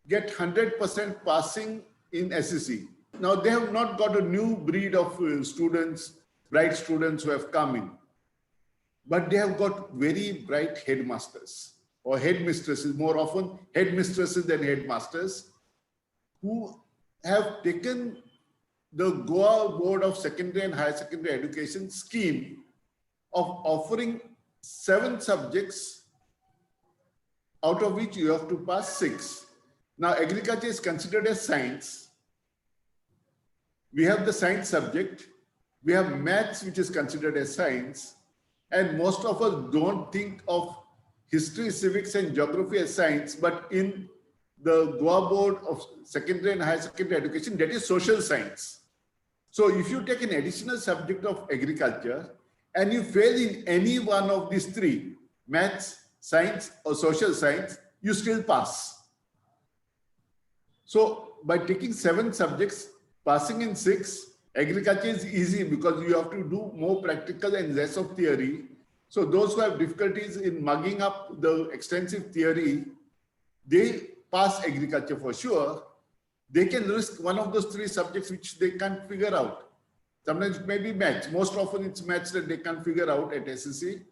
get 100% passing in SSC. Now, they have not got a new breed of students, bright students who have come in, but they have got very bright headmasters or headmistresses, more often headmistresses than headmasters, who have taken the Goa Board of Secondary and Higher Secondary Education scheme of offering 7 subjects, out of which you have to pass 6. Now, agriculture is considered as science. We have the science subject. We have maths, which is considered as science. And most of us don't think of history, civics, and geography as science, but in the Goa Board of Secondary and Higher Secondary Education, that is social science. So if you take an additional subject of agriculture and you fail in any one of these 3, maths, science, or social science, you still pass. So by taking 7 subjects, passing in 6, agriculture is easy because you have to do more practical and less of theory. So those who have difficulties in mugging up the extensive theory, they pass agriculture for sure. They can risk one of those 3 subjects which they can't figure out. Sometimes it may be maths. Most often it's maths that they can't figure out at SSC.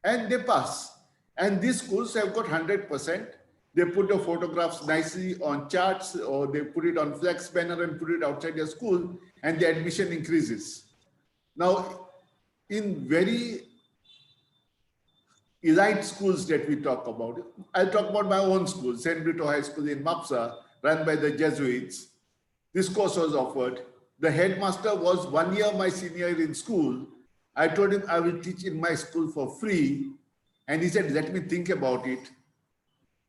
And they pass. And these schools have got 100%. They put the photographs nicely on charts, or they put it on flex banner and put it outside their school, and the admission increases. Now, in very elite schools that we talk about, I'll talk about my own school, St. Brito High School in Mapsa, run by the Jesuits. This course was offered. The headmaster was 1 year my senior in school. I told him I will teach in my school for free. And he said, let me think about it.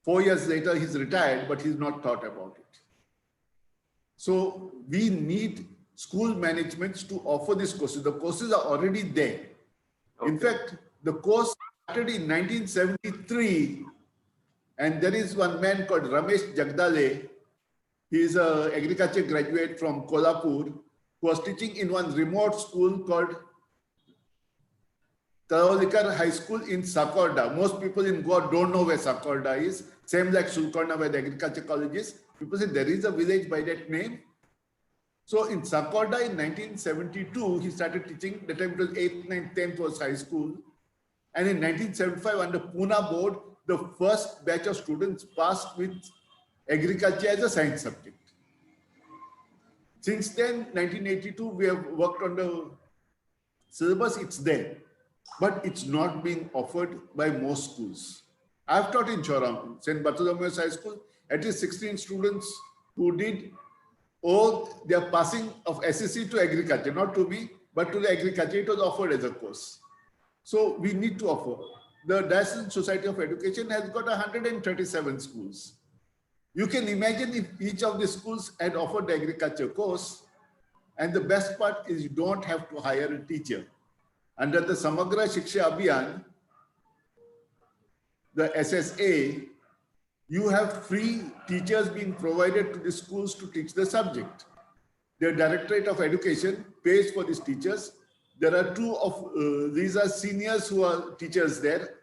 4 years later, he's retired, but he's not thought about it. So we need school managements to offer these courses. The courses are already there. Okay. In fact, the course started in 1973, and there is one man called Ramesh Jagdale. He is an agriculture graduate from Kolhapur who was teaching in one remote school called Tarolikar High School in Sakorda. Most people in Goa don't know where Sakorda is. Same like Sulkarna, where the agriculture college is. People say there is a village by that name. So in Sakorda in 1972, he started teaching. That time it was 8th, 9th, 10th was high school. And in 1975, under Pune board, the first batch of students passed with agriculture as a science subject. Since then, 1982, we have worked on the syllabus. It's there, but it's not being offered by most schools. I've taught in Choram, St. Bartholomew's High School, at least 16 students who did all their passing of SSC to agriculture, not to me, but to the agriculture. It was offered as a course. So we need to offer. The Diocesan Society of Education has got 137 schools. You can imagine if each of the schools had offered the agriculture course, and the best part is you don't have to hire a teacher. Under the Samagra Shiksha Abhiyan, the SSA, you have free teachers being provided to the schools to teach the subject. The Directorate of Education pays for these teachers. There are two of these are seniors who are teachers there,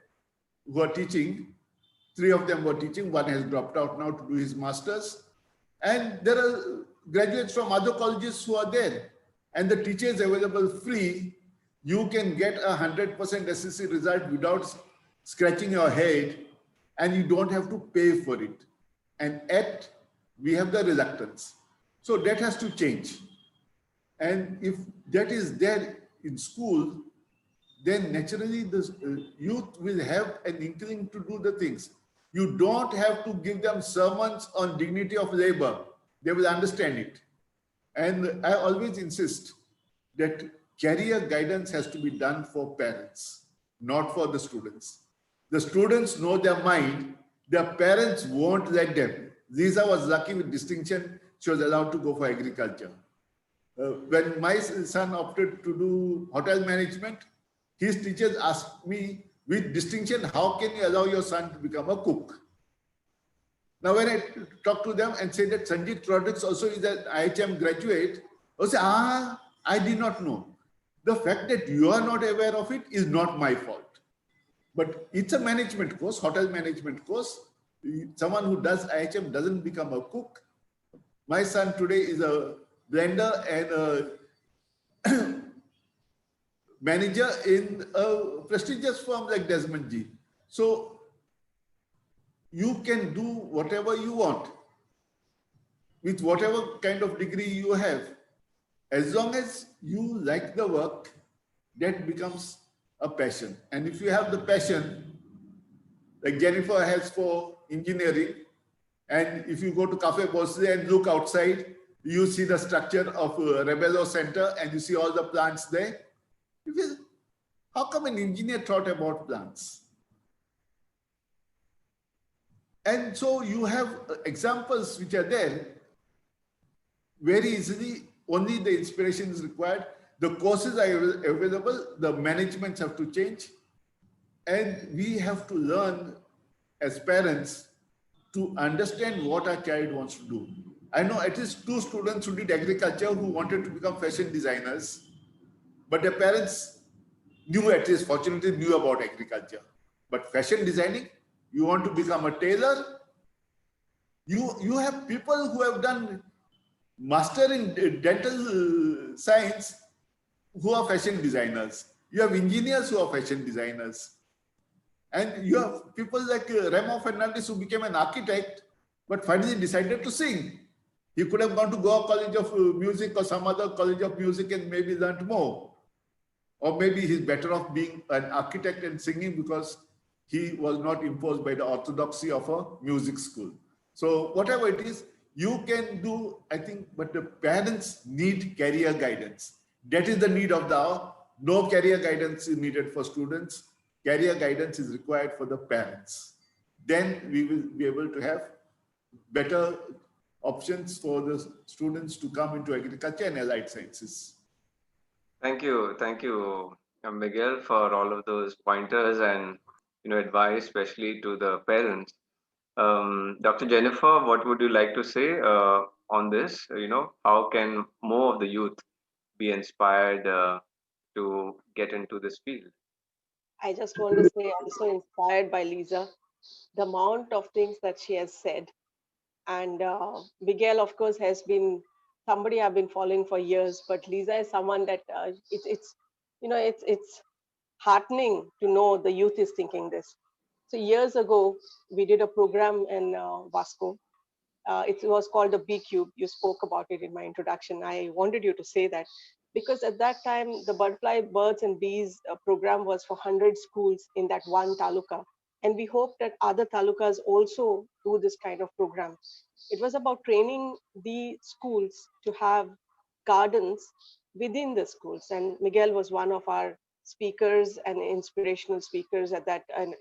who are teaching. 3 of them were teaching. One has dropped out now to do his master's. And there are graduates from other colleges who are there. And the teacher is available free. You can get a 100% SSC result without scratching your head, and you don't have to pay for it. And yet, we have the reluctance. So that has to change. And if that is there in school, then naturally the youth will have an inkling to do the things. You don't have to give them sermons on dignity of labor. They will understand it. And I always insist that career guidance has to be done for parents, not for the students. The students know their mind. Their parents won't let them. Liza was lucky with distinction. She was allowed to go for agriculture. When my son opted to do hotel management, his teachers asked me, with distinction, how can you allow your son to become a cook? Now, when I talk to them and say that Sanjit Rodriguez also is an IHM graduate, I say, I did not know. The fact that you are not aware of it is not my fault. But it's a management course, hotel management course. Someone who does IHM doesn't become a cook. My son today is a blender and a manager in a prestigious firm like Desmond G. So you can do whatever you want with whatever kind of degree you have. As long as you like the work, that becomes a passion. And if you have the passion, like Jennifer has for engineering, and if you go to Cafe Bosley and look outside, you see the structure of Rebello Center and you see all the plants there. How come an engineer thought about plants? And so you have examples which are there very easily. Only the inspiration is required. The courses are available. The managements have to change. And we have to learn as parents to understand what our child wants to do. I know at least 2 students who did agriculture who wanted to become fashion designers, but their parents knew, at least fortunately knew about agriculture. But fashion designing, you want to become a tailor, you have people who have done master in dental science who are fashion designers. You have engineers who are fashion designers. And you have people like Remo Fernandez who became an architect, but finally decided to sing. He could have gone to Goa College of Music or some other college of music and maybe learned more. Or maybe he's better off being an architect and singing because he was not imposed by the orthodoxy of a music school. So whatever it is, you can do, I think, but the parents need career guidance. That is the need of the hour. No career guidance is needed for students. Career guidance is required for the parents. then we will be able to have better options for the students to come into agriculture and allied sciences. Thank you, Miguel, for all of those pointers and advice, especially to the parents. Dr. Jennifer, what would you like to say on this? How can more of the youth be inspired to get into this field? I just want to say I'm so inspired by Lisa, the amount of things that she has said. And Miguel, of course, has been somebody I've been following for years, but Lisa is someone that it's heartening to know the youth is thinking this. So years ago, we did a program in Vasco. It was called the B Cube. You spoke about it in my introduction. I wanted you to say that because at that time, the Butterfly, Birds and Bees program was for 100 schools in that one taluka. And we hope that other talukas also do this kind of program. It was about training the schools to have gardens within the schools. And Miguel was one of our speakers and inspirational speakers at that, and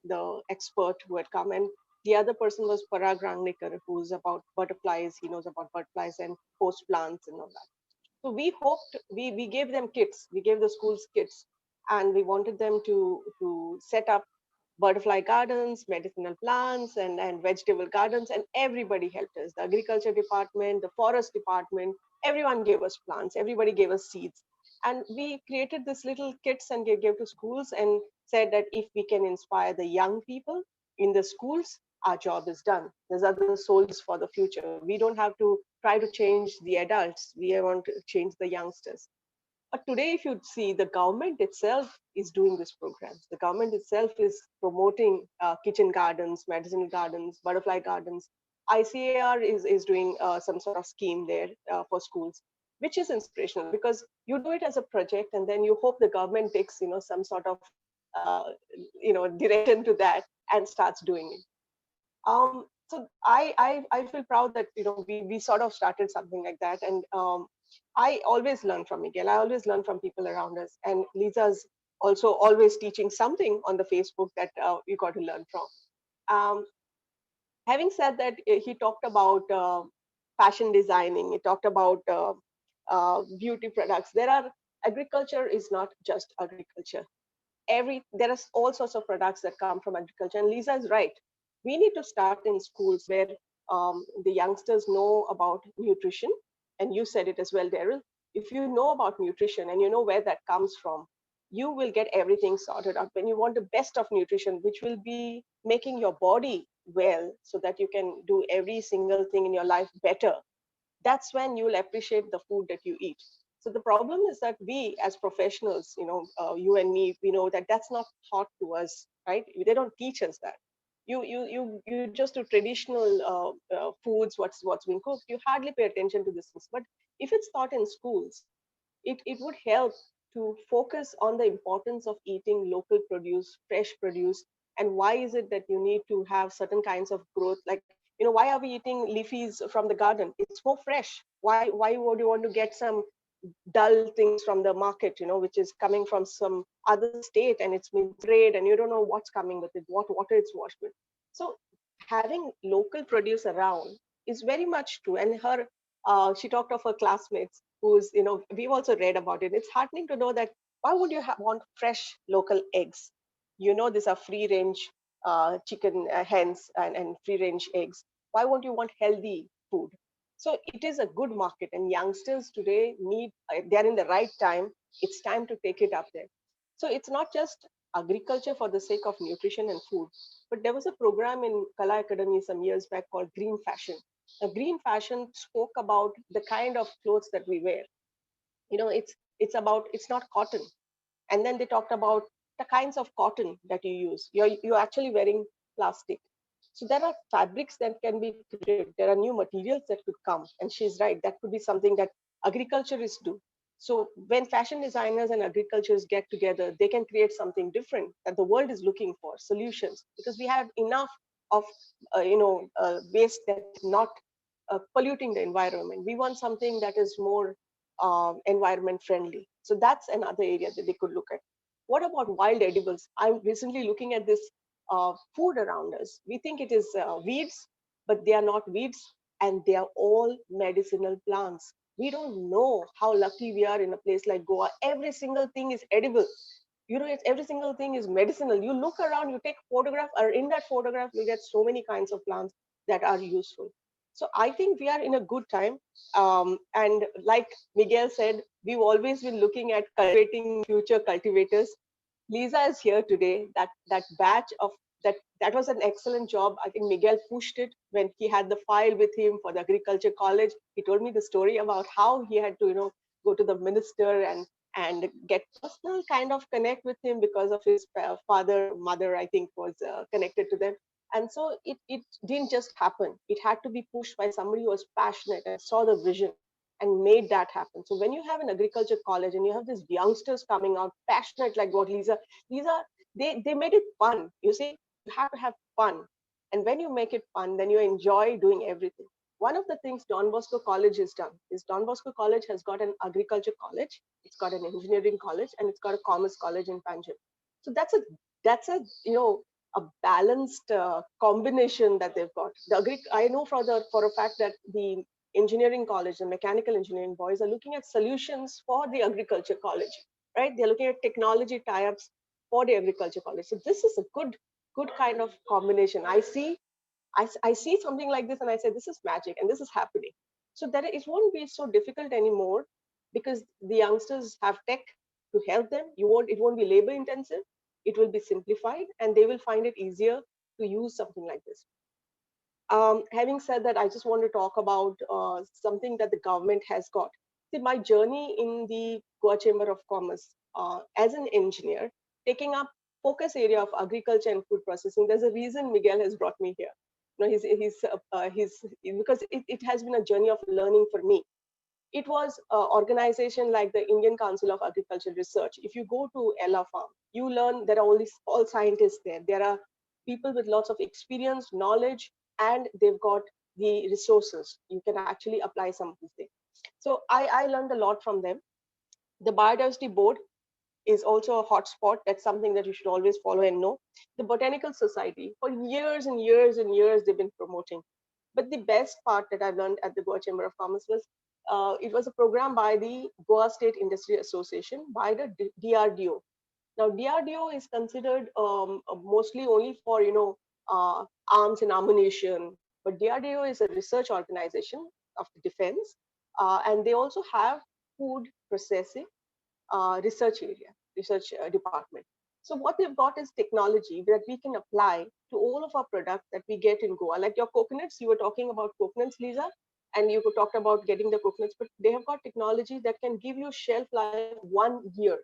the expert who had come. And the other person was Parag Rangnikar, who's about butterflies. He knows about butterflies and host plants and all that. So we hoped, we gave them kits, we gave the schools kits, and we wanted them to set up butterfly gardens, medicinal plants, and vegetable gardens, and everybody helped us. The agriculture department, the forest department, everyone gave us plants, everybody gave us seeds. And we created this little kits and gave to schools and said that if we can inspire the young people in the schools, our job is done. These are the souls for the future. We don't have to try to change the adults. We want to change the youngsters. But today, if you see, the government itself is doing this program. The government itself is promoting kitchen gardens, medicinal gardens, butterfly gardens. ICAR is doing some sort of scheme there for schools, which is inspirational because you do it as a project and then you hope the government takes, some sort of, uh, direction to that and starts doing it. So I feel proud that we sort of started something like that, and I always learn from Miguel. I always learn from people around us, and Lisa's also always teaching something on the Facebook that you got to learn from. Um, Having said that, he talked about fashion designing. He talked about beauty products. Agriculture is not just agriculture. There are all sorts of products that come from agriculture, and Lisa is right. We need to start in schools where the youngsters know about nutrition, and you said it as well, Daryl. If you know about nutrition and you know where that comes from, you will get everything sorted out. When you want the best of nutrition, which will be making your body well so that you can do every single thing in your life better, that's when you will appreciate the food that you eat. So the problem is that we as professionals, you and me, we know that that's not taught to us, right? They don't teach us that. You just do traditional foods, what's being cooked. You hardly pay attention to these things. But if it's taught in schools, it would help to focus on the importance of eating local produce, fresh produce, and why is it that you need to have certain kinds of growth? Like, why are we eating leafies from the garden? It's more fresh. Why would you want to get some dull things from the market, which is coming from some other state and it's been sprayed and you don't know what's coming with it, what water it's washed with. So having local produce around is very much true. And she talked of her classmates who's, we've also read about it. It's heartening to know that why would you want fresh local eggs? These are free range chicken hens and free range eggs. Why won't you want healthy food? So it is a good market, and youngsters today they're in the right time. It's time to take it up there. So it's not just agriculture for the sake of nutrition and food, but there was a program in Kala Academy some years back called Green Fashion. Green Fashion spoke about the kind of clothes that we wear. It's not cotton. And then they talked about the kinds of cotton that you use. You're actually wearing plastic. So there are fabrics that can be created. There are new materials that could come. And she's right. That could be something that agriculturists do. So when fashion designers and agriculturists get together, they can create something different that the world is looking for, solutions. Because we have enough of waste that's not polluting the environment. We want something that is more environment friendly. So that's another area that they could look at. What about wild edibles? I'm recently looking at this food around us. We think it is weeds, but they are not weeds, and they are all medicinal plants. We don't know how lucky we are in a place like Goa. Every single thing is edible. Every single thing is medicinal. You look around, you take photograph, or in that photograph, you get so many kinds of plants that are useful. So I think we are in a good time. And like Miguel said, we've always been looking at cultivating future cultivators. Lisa is here today. That batch of that was an excellent job. I think Miguel pushed it when he had the file with him for the agriculture college. He told me the story about how he had to, go to the minister and get personal kind of connect with him because of his mother, I think, was connected to them. And so it didn't just happen. It had to be pushed by somebody who was passionate and saw the vision and made that happen. So when you have an agriculture college and you have these youngsters coming out passionate, like what Lisa, they made it fun. You see, you have to have fun. And when you make it fun, then you enjoy doing everything. One of the things Don Bosco College has done is Don Bosco College has got an agriculture college, it's got an engineering college, and it's got a commerce college in Panjim. So that's a a balanced combination that they've got. I know for a fact that the engineering college, the mechanical engineering boys are looking at solutions for the agriculture college, right? They're looking at technology tie-ups for the agriculture college. So this is a good kind of combination. I see something like this and I say, this is magic and this is happening. So that it won't be so difficult anymore because the youngsters have tech to help them. It won't be labor intensive. It will be simplified and they will find it easier to use something like this. Having said that, I just want to talk about something that the government has got. See, my journey in the Goa Chamber of Commerce as an engineer, taking up focus area of agriculture and food processing. There's a reason Miguel has brought me here. He's because it has been a journey of learning for me. It was an organization like the Indian Council of Agricultural Research. If you go to Ella Farm, you learn there are all scientists there. There are people with lots of experience, knowledge, and they've got the resources. You can actually apply some of these things. So I learned a lot from them. The Biodiversity Board is also a hotspot. That's something that you should always follow and know. The Botanical Society, for years and years and years, they've been promoting. But the best part that I've learned at the Goa Chamber of Commerce was it was a program by the Goa State Industry Association by the DRDO. Now, DRDO is considered mostly only for arms and ammunition, but DRDO is a research organization of the defense, and they also have food processing research department. So what they've got is technology that we can apply to all of our products that we get in Goa. Like your coconuts, you were talking about coconuts, Lisa, and you talked about getting the coconuts, but they have got technology that can give you shelf life 1 year.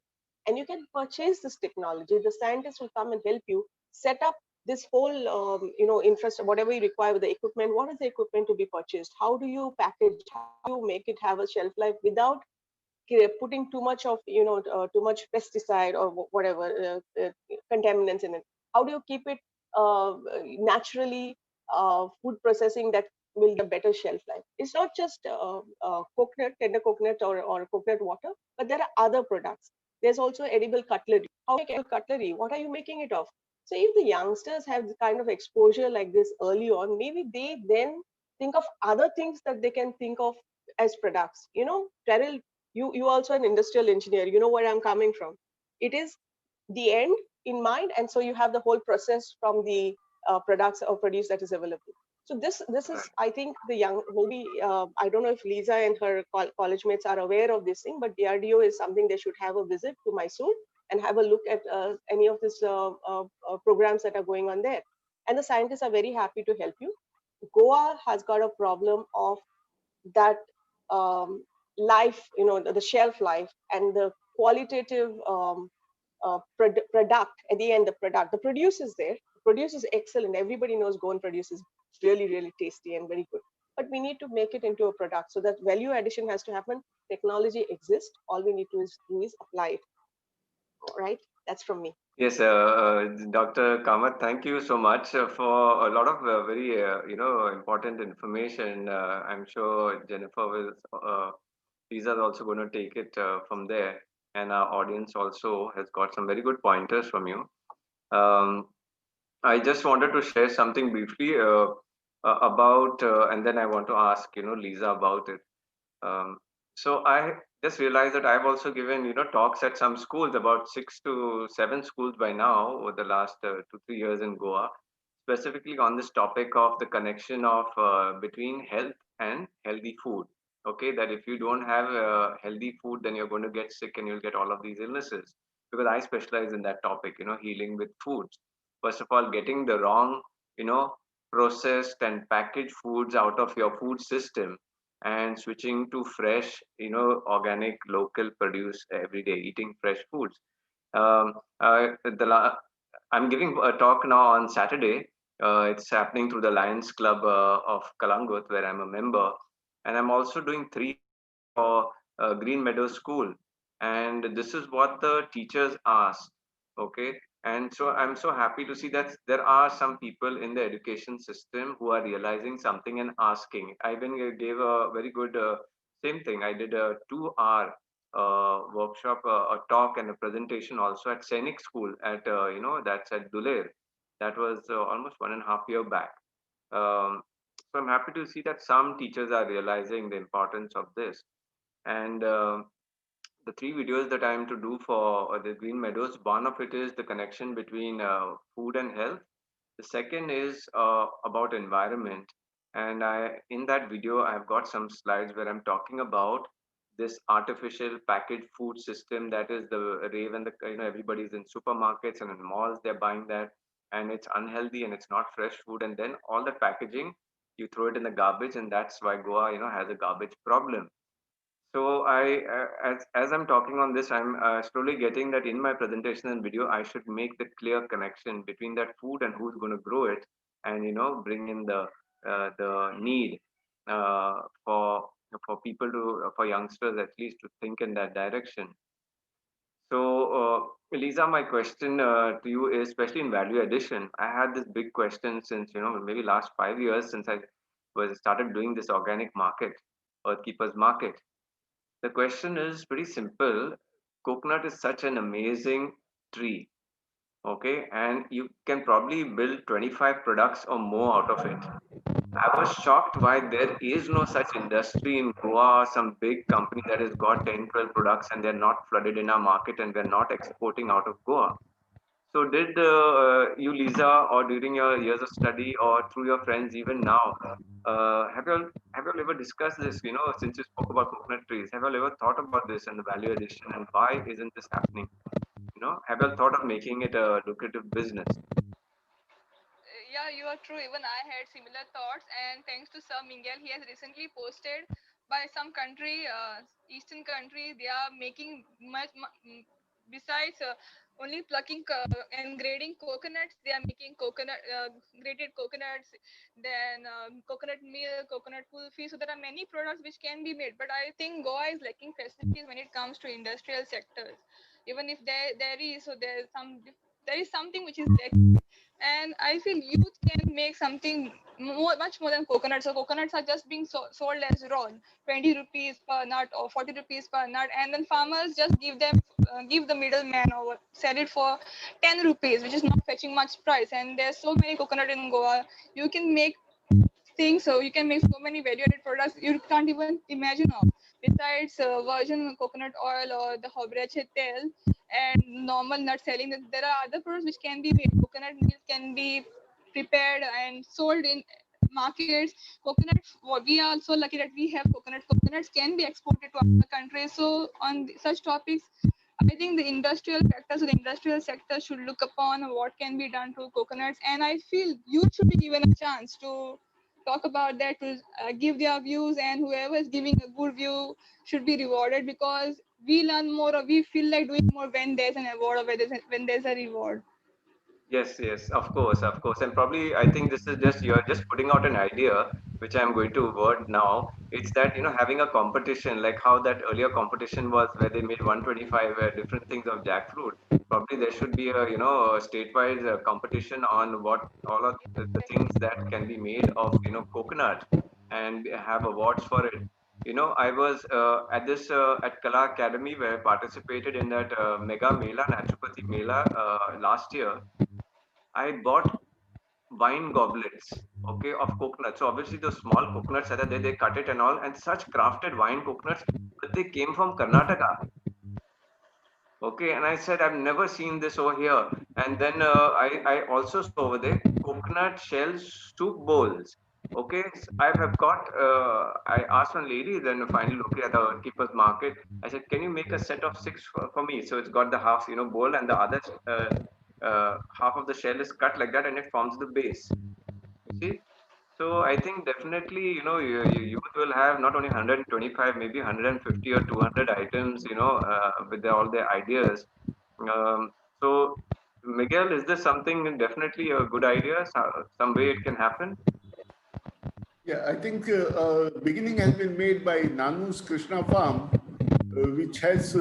And you can purchase this technology. The scientists will come and help you set up this whole, infrastructure, whatever you require with the equipment. What is the equipment to be purchased? How do you package? How do you make it have a shelf life without putting too much of too much pesticide or whatever contaminants in it? How do you keep it naturally food processing that will get a better shelf life? It's not just coconut, tender coconut or coconut water, but there are other products. There's also edible cutlery. How do you make edible cutlery? What are you making it of? So if the youngsters have the kind of exposure like this early on, maybe they then think of other things that they can think of as products. Daryl, you also an industrial engineer. You know where I'm coming from. It is the end in mind, and so you have the whole process from the products or produce that is available. So this is, I think, the young, maybe I don't know if Lisa and her college mates are aware of this thing, but DRDO is something they should have a visit to Mysore and have a look at any of these programs that are going on there. And the scientists are very happy to help you. Goa has got a problem of that life, the shelf life and the qualitative product. At the end, the produce is there. The produce is excellent. Everybody knows Goan produce is really, really tasty and very good. But we need to make it into a product. So that value addition has to happen. Technology exists. All we need to do is apply it. All right. That's from me. Yes, Dr. Kamat, thank you so much for a lot of very important information. I'm sure Jennifer will, Lisa is also going to take it from there, and our audience also has got some very good pointers from you. Um, I just wanted to share something briefly about, and then I want to ask, Lisa about it. Um, so I just realized that I've also given, talks at some schools, about 6 to 7 schools by now over the last 2 3 years in Goa, specifically on this topic of the connection of between health and healthy food. Okay, that if you don't have healthy food, then you're going to get sick and you'll get all of these illnesses. Because I specialize in that topic, healing with foods. First of all, getting the wrong, you know, processed and packaged foods out of your food system and switching to fresh, organic, local produce every day, eating fresh foods. Um, I'm giving a talk now on Saturday. It's happening through the Lions Club of Kalangut, where I'm a member, and I'm also doing 3 for Green Meadows School. And this is what the teachers ask. Okay, and so I'm so happy to see that there are some people in the education system who are realizing something and asking. I even gave a very good same thing. I did a 2 hour workshop, a talk and a presentation also at Scenic School at that's at Duler. That was almost 1.5 years back. So I'm happy to see that some teachers are realizing the importance of this. And the 3 videos that I am to do for the Green Meadows, one of it is the connection between food and health. The second is about environment. And in that video, I've got some slides where I'm talking about this artificial packaged food system that is the rave, and everybody's in supermarkets and in malls, they're buying that, and it's unhealthy and it's not fresh food. And then all the packaging, you throw it in the garbage, and that's why Goa, has a garbage problem. So as I'm talking on this, I'm slowly getting that in my presentation and video, I should make the clear connection between that food and who's going to grow it, and bring in the need for people to for youngsters at least to think in that direction. So, Lisa, my question to you is, especially in value addition, I had this big question since maybe last 5 years since I was started doing this organic market, Earth Keepers Market. The question is pretty simple. Coconut is such an amazing tree, okay, and you can probably build 25 products or more out of it. I was shocked why there is no such industry in Goa, some big company that has got 10, 12 products and they're not flooded in our market and we're not exporting out of Goa. So did you, Lisa, or during your years of study or through your friends even now, have you all ever discussed this? Since you spoke about coconut trees, have you all ever thought about this and the value addition and why isn't this happening? Have you all thought of making it a lucrative business? Yeah, you are true. Even I had similar thoughts, and thanks to Sir Miguel, he has recently posted by some country, Eastern country, they are making besides only plucking and grading coconuts, they are making grated coconuts, then coconut milk, coconut kulfi. So there are many products which can be made, but I think Goa is lacking facilities when it comes to industrial sectors. Even if there is, so there is something which is lacking, and I feel youth can make something much more than coconuts. So coconuts are just being sold as raw, 20 rupees per nut or 40 rupees per nut, and then farmers just give the middleman or sell it for 10 rupees, which is not fetching much price. And there's so many coconut in Goa. You can make things, so you can make so many value-added products you can't even imagine of. Besides virgin coconut oil or the hobreche tel and normal nut selling, there are other products which can be made. Coconut milk can be prepared and sold in markets. Coconut, we are also lucky that we have coconut. Coconuts can be exported to other countries. So on such topics, I think the industrial factors, the industrial sector should look upon what can be done to coconuts, and I feel youth should be given a chance to talk about that, to give their views, and whoever is giving a good view should be rewarded, because we learn more or we feel like doing more when there's an award or when there's a reward. Yes, yes, of course. And probably I think this is just you're just putting out an idea, which I'm going to word now. It's that, having a competition, like how that earlier competition was where they made 125 different things of jackfruit. Probably there should be a statewide competition on what all of the things that can be made of, coconut and have awards for it. I was at this at Kala Academy where I participated in that Mega Mela, Naturopathy Mela last year. I bought wine goblets, okay, of coconut. So obviously those small coconuts that are there, they cut it and all, and such crafted wine coconuts, but they came from Karnataka. Okay, and I said, I've never seen this over here. And then I also saw over there coconut shell soup bowls. Okay, I have got, I asked one lady, then finally looking at the keeper's market, I said, can you make a set of six for me? So it's got the half, bowl, and the other half of the shell is cut like that, and it forms the base. You see? So I think definitely, you youth will have not only 125, maybe 150 or 200 items, with all their ideas. So, Miguel, is this something definitely a good idea? Some way it can happen? Yeah, I think beginning has been made by Nanu's Krishna Farm, which has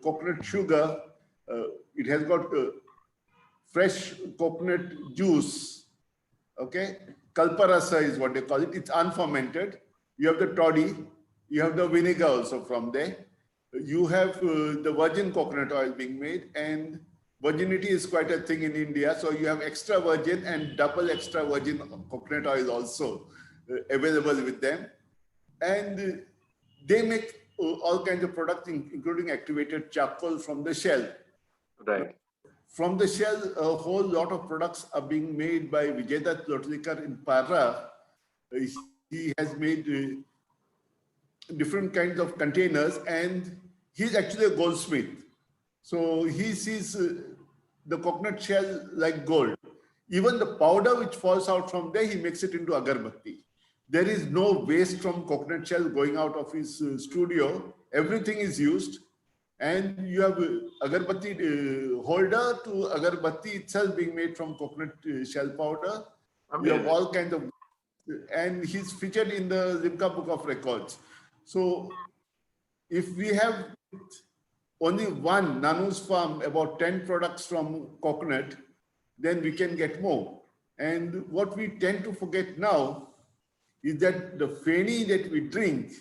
coconut sugar. It has got fresh coconut juice. Okay, kalparasa is what they call it. It's unfermented. You have the toddy. You have the vinegar also from there. You have the virgin coconut oil being made, and virginity is quite a thing in India. So you have extra virgin and double extra virgin coconut oil also available with them. And they make all kinds of products, including activated charcoal from the shell. Right. From the shell, a whole lot of products are being made by Vijaydat Lotlikar in Para. He has made different kinds of containers, and he's actually a goldsmith. So he sees the coconut shell like gold. Even the powder which falls out from there, he makes it into agarbatti. There is no waste from coconut shell going out of his studio. Everything is used. And you have agarbatti holder to agarbatti itself being made from coconut shell powder. You have all kinds of, and he's featured in the Limca Book of Records. So if we have only one Nanu's farm, about 10 products from coconut, then we can get more. And what we tend to forget now is that the feni that we drink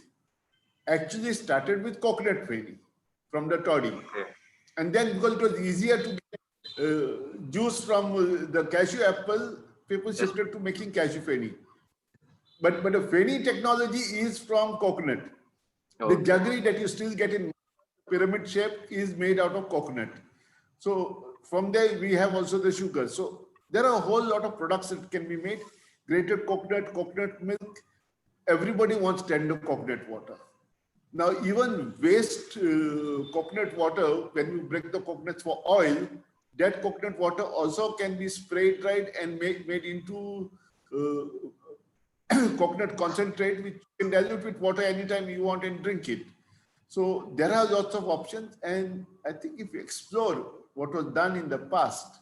actually started with coconut feni from the toddy. Okay. And then because it was easier to get juice from the cashew apple, people shifted to making cashew feni. But the feni technology is from coconut. The jaggery that you still get in pyramid shape is made out of coconut. So from there, we have also the sugar. So there are a whole lot of products that can be made. Grated coconut, coconut milk. Everybody wants tender coconut water. Now, even waste coconut water, when we break the coconuts for oil, that coconut water also can be spray dried and made into coconut concentrate, which you can dilute with water anytime you want and drink it. So there are lots of options. And I think if you explore what was done in the past,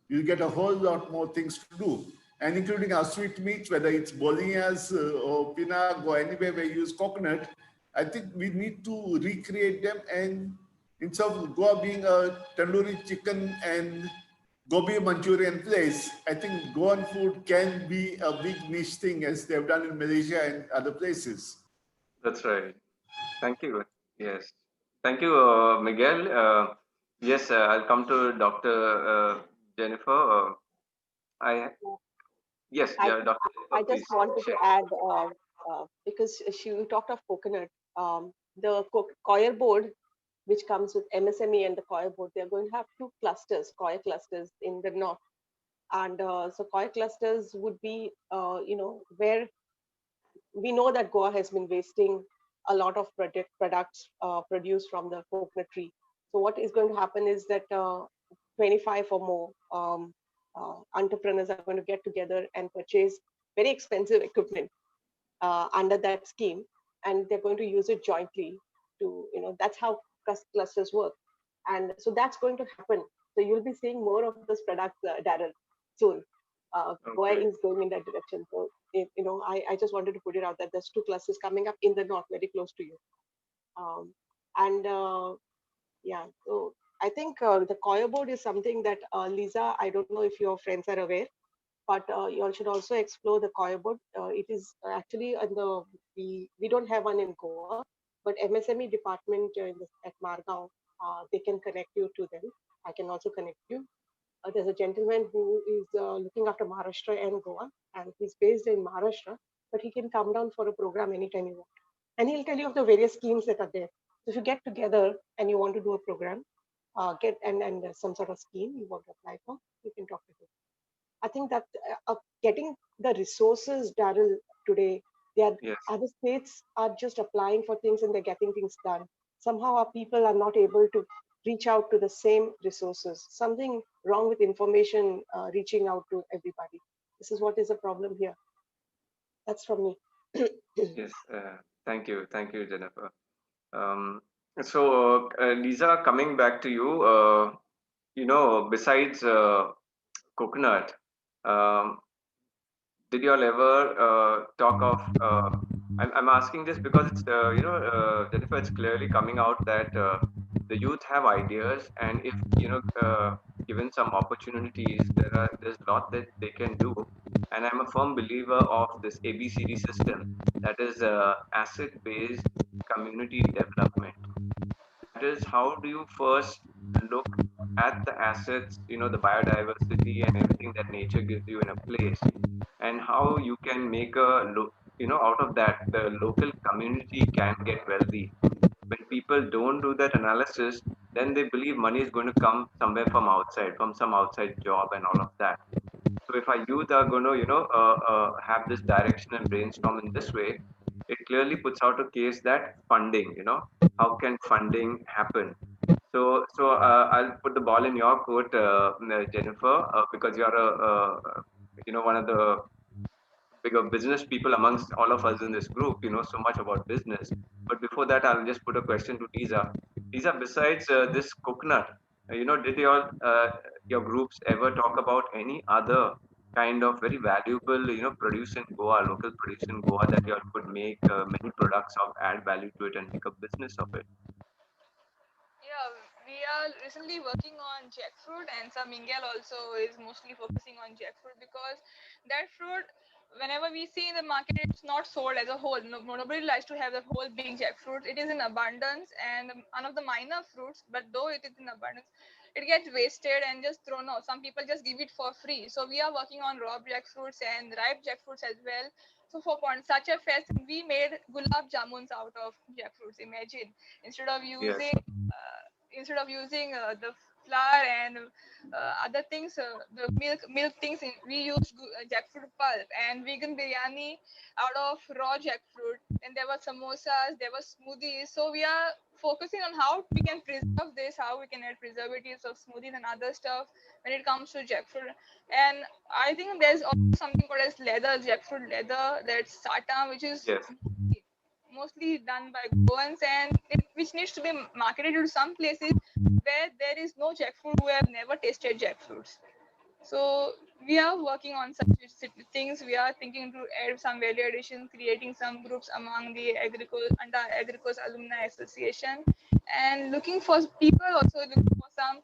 you'll get a whole lot more things to do. And including our sweet meats, whether it's bolinas or pinag or anywhere where you use coconut, I think we need to recreate them. And instead of Goa being a tandoori chicken and gobi Manchurian place, I think Goan food can be a big niche thing as they've done in Malaysia and other places. That's right. Thank you. Yes. Thank you, Miguel. Yes, I'll come to Dr. Jennifer. I Yes, I, yeah, Dr. I Jennifer, just please wanted to share. add, because she talked of coconut, the coir board, which comes with MSME and the coir board, they're going to have two clusters, coir clusters in the north. And so coir clusters would be, where we know that Goa has been wasting a lot of products produced from the coconut tree. So what is going to happen is that 25 or more entrepreneurs are going to get together and purchase very expensive equipment under that scheme, and they're going to use it jointly to, that's how clusters work. And so that's going to happen. So you'll be seeing more of those products, Darren, soon. Goa Okay. is going in that direction. So, I just wanted to put it out that there's two clusters coming up in the north, very close to you. And yeah, so I think the coir board is something that, Lisa, I don't know if your friends are aware, but you all should also explore the coir board. It is actually we don't have one in Goa, but MSME department at Margao, they can connect you to them. I can also connect you. There's a gentleman who is looking after Maharashtra and Goa, and he's based in Maharashtra, but he can come down for a program anytime you want. And he'll tell you of the various schemes that are there. So if you get together and you want to do a program, get and some sort of scheme you want to apply for, you can talk to him. I think that getting the resources, Daryl, today, they are, Yes. other states are just applying for things and they're getting things done. Somehow our people are not able to reach out to the same resources. Something wrong with information reaching out to everybody. This is what is the problem here. That's from me. Yes. Thank you, Jennifer. Um, so, Lisa, coming back to you, besides coconut, um, did you all ever talk of? I'm asking this because it's Jennifer, it's clearly coming out that the youth have ideas, and if given some opportunities, there's a lot that they can do. And I'm a firm believer of this ABCD system, that is asset-based community development. That is, how do you first look at the assets, the biodiversity and everything that nature gives you in a place, and how you can make out of that, the local community can get wealthy. When people don't do that analysis, then they believe money is going to come somewhere from outside, from some outside job and all of that. So if our youth are going to, have this direction and brainstorm in this way, it clearly puts out a case that funding, how can funding happen? So, I'll put the ball in your court, Jennifer, because you're one of the bigger business people amongst all of us in this group. You know so much about business. But before that, I'll just put a question to Lisa. Lisa, besides this coconut, did your groups ever talk about any other kind of very valuable, produce in Goa, local produce in Goa, that you all could make many products of, add value to it, and make a business of it? Yeah, we are recently working on jackfruit, and some Miguel also is mostly focusing on jackfruit because that fruit, whenever we see in the market, it's not sold as a whole. No, nobody likes to have the whole big jackfruit. It is in abundance and one of the minor fruits, but though it is in abundance, it gets wasted and just thrown out. Some people just give it for free. So we are working on raw jackfruits and ripe jackfruits as well. So for such a fest, we made gulab jamuns out of jackfruits. Imagine, instead of Yes. using the flour and other things, the milk things, we use jackfruit pulp and vegan biryani out of raw jackfruit. And there were samosas, there were smoothies. So we are focusing on how we can preserve this, how we can add preservatives of smoothies and other stuff when it comes to jackfruit. And I think there's also something called as leather, jackfruit leather, that's sata, which is Yes. mostly done by Goans, and which needs to be marketed to some places where there is no jackfruit who have never tasted jackfruits. So we are working on such things. We are thinking to add some value addition, creating some groups among the under Agricos Alumni Association, and looking for people also, looking for some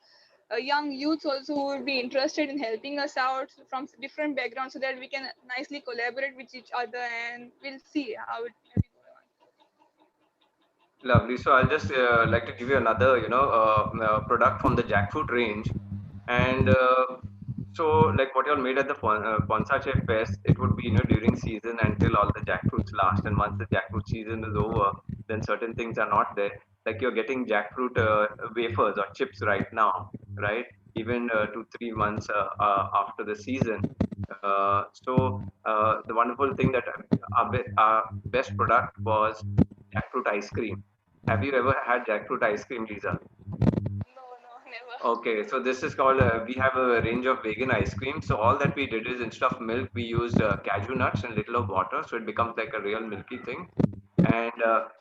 young youths also who would be interested in helping us out from different backgrounds, so that we can nicely collaborate with each other, and we'll see how it will go on. Lovely. So I'll just like to give you another, product from the jackfruit range. And so, like what you all made at the Ponsache Fest, it would be, during season until all the jackfruits last. And once the jackfruit season is over, then certain things are not there. Like you're getting jackfruit wafers or chips right now, right? Even 2 3 months after the season. The wonderful thing that our best product was jackfruit ice cream. Have you ever had jackfruit ice cream, Lisa? No, no, never. Okay, so this is called, we have a range of vegan ice cream. So all that we did is, instead of milk, we used cashew nuts and little of water. So it becomes like a real milky thing. And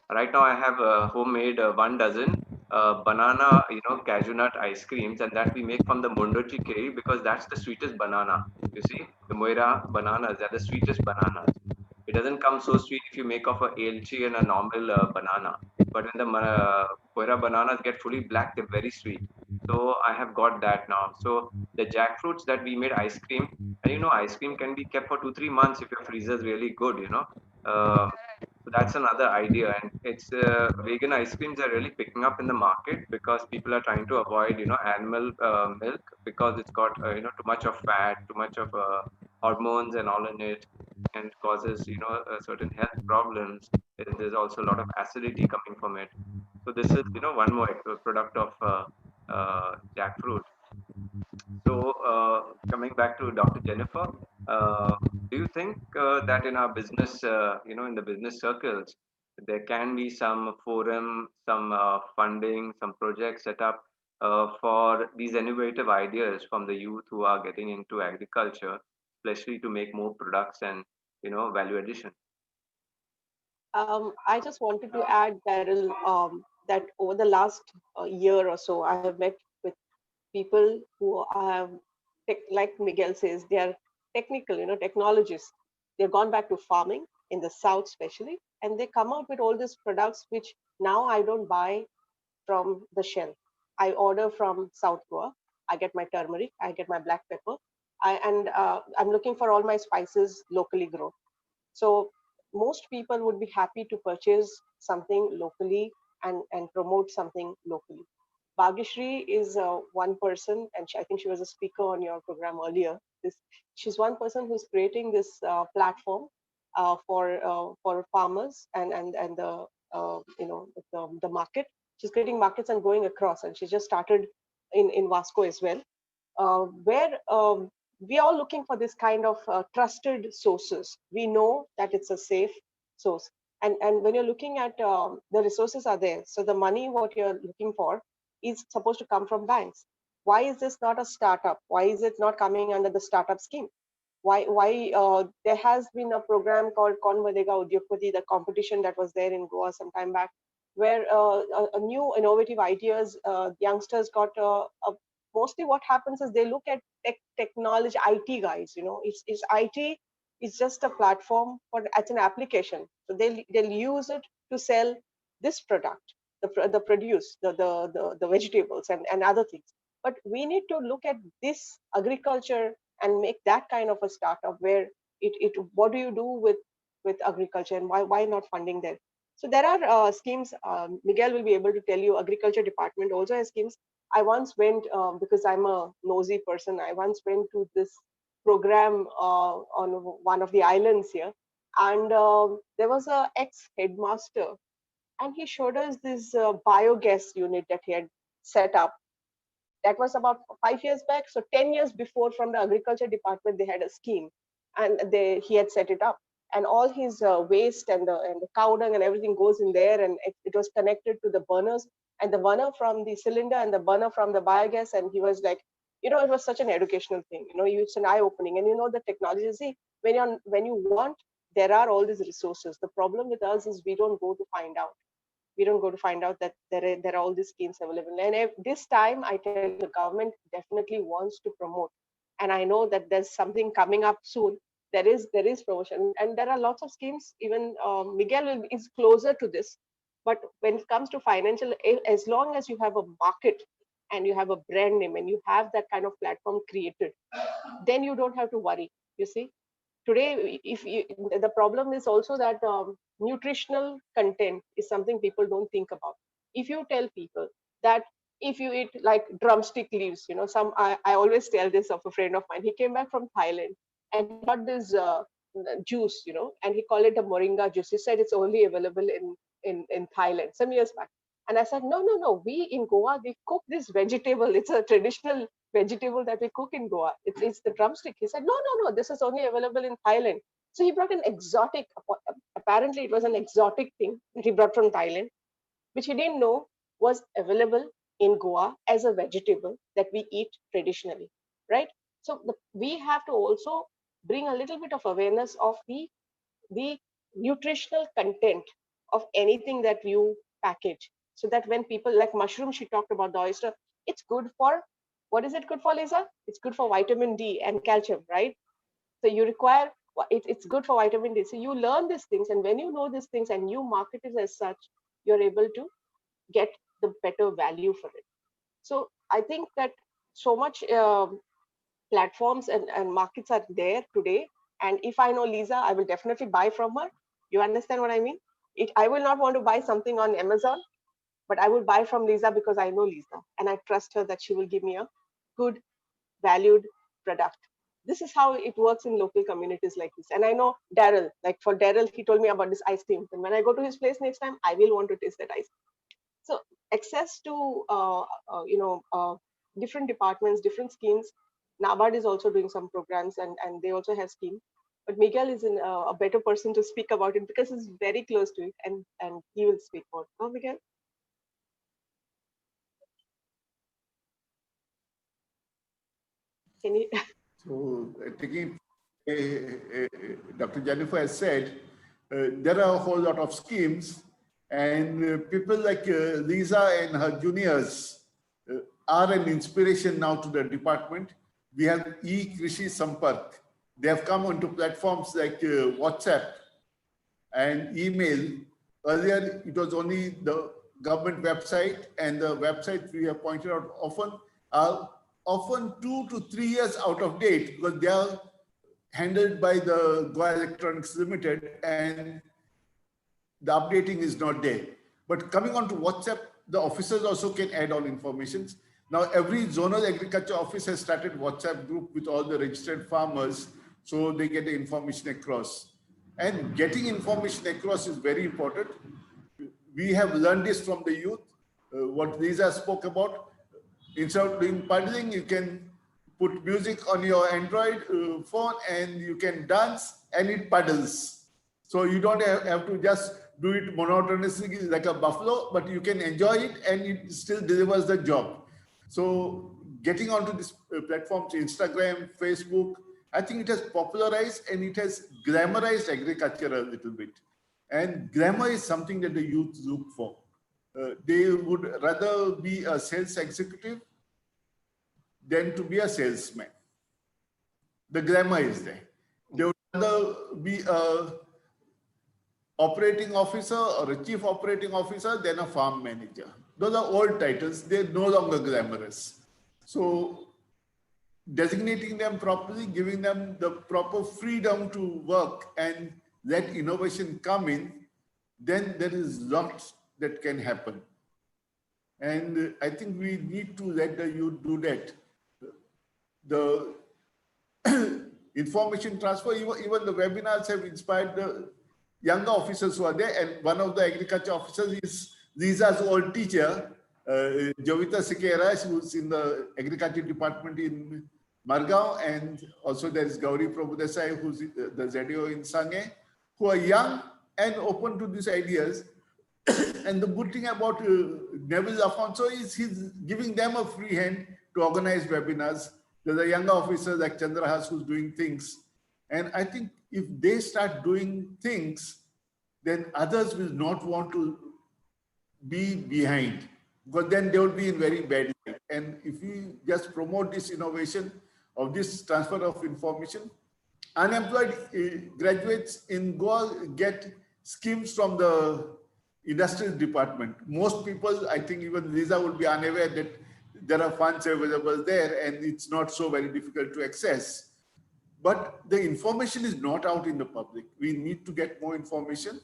right now I have homemade 1 dozen banana, cashew nut ice creams, and that we make from the Mondochi Keri, because that's the sweetest banana. You see, the Moira bananas, they're the sweetest bananas. It doesn't come so sweet if you make of a elchi and a normal banana. But when the Moira bananas get fully black, they're very sweet. So I have got that now. So the jackfruits that we made ice cream, and ice cream can be kept for 2 3 months if your freezer is really good. Uh, Correct. So that's another idea, and it's vegan ice creams are really picking up in the market because people are trying to avoid, animal milk because it's got too much of fat, too much of hormones and all in it, and causes certain health problems. And there's also a lot of acidity coming from it. So this is one more product of jackfruit. So, coming back to Dr. Jennifer, do you think that in our business, in the business circles, there can be some forum, some funding, some projects set up for these innovative ideas from the youth who are getting into agriculture, especially to make more products and value addition? I just wanted to add, Daryl, that over the last year or so, I have met with people who have, like Miguel says, they are technical, technologists. They've gone back to farming in the South, especially, and they come out with all these products which now I don't buy from the shelf. I order from South Goa. I get my turmeric, I get my black pepper, I'm looking for all my spices locally grown. So most people would be happy to purchase something locally and promote something locally. Bhagyashree is one person, and I think she was a speaker on your program earlier. She's one person who's creating this platform for farmers and the the market. She's creating markets and going across, and she just started in Vasco as well, where we are looking for this kind of trusted sources. We know that it's a safe source. And when you're looking at the resources are there. So the money, what you're looking for is supposed to come from banks. Why is this not a startup? Why is it not coming under the startup scheme? Why there has been a program called Kaun Banega Udyogpati, the competition that was there in Goa some time back, where a new innovative ideas, youngsters got mostly what happens is they look at technology, IT guys, it's IT is just a platform for it's an application. So they'll use it to sell this product, the produce, the vegetables and other things. But we need to look at this agriculture and make that kind of a startup where it what do you do with agriculture, and why not funding there? So there are schemes. Miguel will be able to tell you. Agriculture department also has schemes. I once went because I'm a nosy person. I once went to this program on one of the islands here, and there was a ex headmaster, and he showed us this biogas unit that he had set up. That was about 5 years back. So 10 years before, from the agriculture department, they had a scheme, and he had set it up. And all his waste and the cow dung and everything goes in there, and it was connected to the burners, and the burner from the cylinder and the burner from the biogas. And he was like, it was such an educational thing. It's an eye opening. And the technology. See, when you want, there are all these resources. The problem with us is we don't go to find out. We don't go to find out that there are all these schemes available. And this time, I tell you, the government definitely wants to promote. And I know that there's something coming up soon. There is promotion, and there are lots of schemes. Even is closer to this. But when it comes to financial, as long as you have a market and you have a brand name and you have that kind of platform created, then you don't have to worry. You see, today the problem is also that nutritional content is something people don't think about. If you tell people that if you eat like drumstick leaves, I always tell this of a friend of mine. He came back from Thailand and he got this juice, and he called it a moringa juice. He said it's only available in Thailand some years back. And I said, no, we in Goa, we cook this vegetable. It's a traditional vegetable that we cook in Goa. It's the drumstick. He said, no, this is only available in Thailand. So he brought an exotic, apparently it was an exotic thing that he brought from Thailand, which he didn't know was available in Goa as a vegetable that we eat traditionally, right? So we have to also bring a little bit of awareness of the nutritional content of anything that you package, so that when people like mushroom, she talked about the oyster, it's good for, what is it good for, Lisa? It's good for vitamin D and calcium, right? So you require, it's good for vitamin D. So you learn these things, and when you know these things and you market it as such, you're able to get the better value for it. So I think that so much platforms and markets are there today. And if I know Lisa, I will definitely buy from her. You understand what I mean? I will not want to buy something on Amazon, but I would buy from Liza because I know Liza and I trust her that she will give me a good, valued product. This is how it works in local communities like this. And I know Daryl, like for Daryl, he told me about this ice cream. And when I go to his place next time, I will want to taste that ice cream. So access to, different departments, different schemes. NABARD is also doing some programs and they also have schemes. But Miguel is a better person to speak about it because he's very close to it and he will speak more. Oh, Miguel? Can you? So, taking Dr. Jennifer has said, there are a whole lot of schemes, and people like Lisa and her juniors are an inspiration now to the department. We have e-Krishi Sampark. They have come onto platforms like WhatsApp and email. Earlier, it was only the government website, and the websites we have pointed out often are often 2 to 3 years out of date because they are handled by the Goa Electronics Limited and the updating is not there. But coming on to WhatsApp, the officers also can add on information. Now, every zonal agriculture office has started WhatsApp group with all the registered farmers, so they get the information across. And getting information across is very important. We have learned this from the youth, what Lisa spoke about. Instead of doing paddling, you can put music on your Android phone and you can dance and it paddles. So you don't have to just do it monotonously like a buffalo, but you can enjoy it and it still delivers the job. So getting onto these platforms, Instagram, Facebook, I think it has popularized and it has glamorized agriculture a little bit. And glamour is something that the youth look for. They would rather be a sales executive than to be a salesman. The glamour is there. They would rather be a operating officer or a chief operating officer than a farm manager. Those are old titles. They're no longer glamorous. So designating them properly, giving them the proper freedom to work and let innovation come in, then there is lots that can happen. And I think we need to let the youth do that. The information transfer, even the webinars have inspired the younger officers who are there. And one of the agriculture officers is Lisa's old teacher, Jovita Sikera, who's in the agriculture department in Margao. And also there is Gauri Prabhudesai, who's the ZDO in Sange, who are young and open to these ideas. And the good thing about Neville Afonso is he's giving them a free hand to organize webinars. There's a younger officer like Chandrahas who's doing things. And I think if they start doing things, then others will not want to be behind because then they would be in very bad light. And if we just promote this innovation of this transfer of information, unemployed graduates in Goa get schemes from the industrial department. Most people, I think even Lisa would be unaware that there are funds available there and it's not so very difficult to access. But the information is not out in the public. We need to get more information.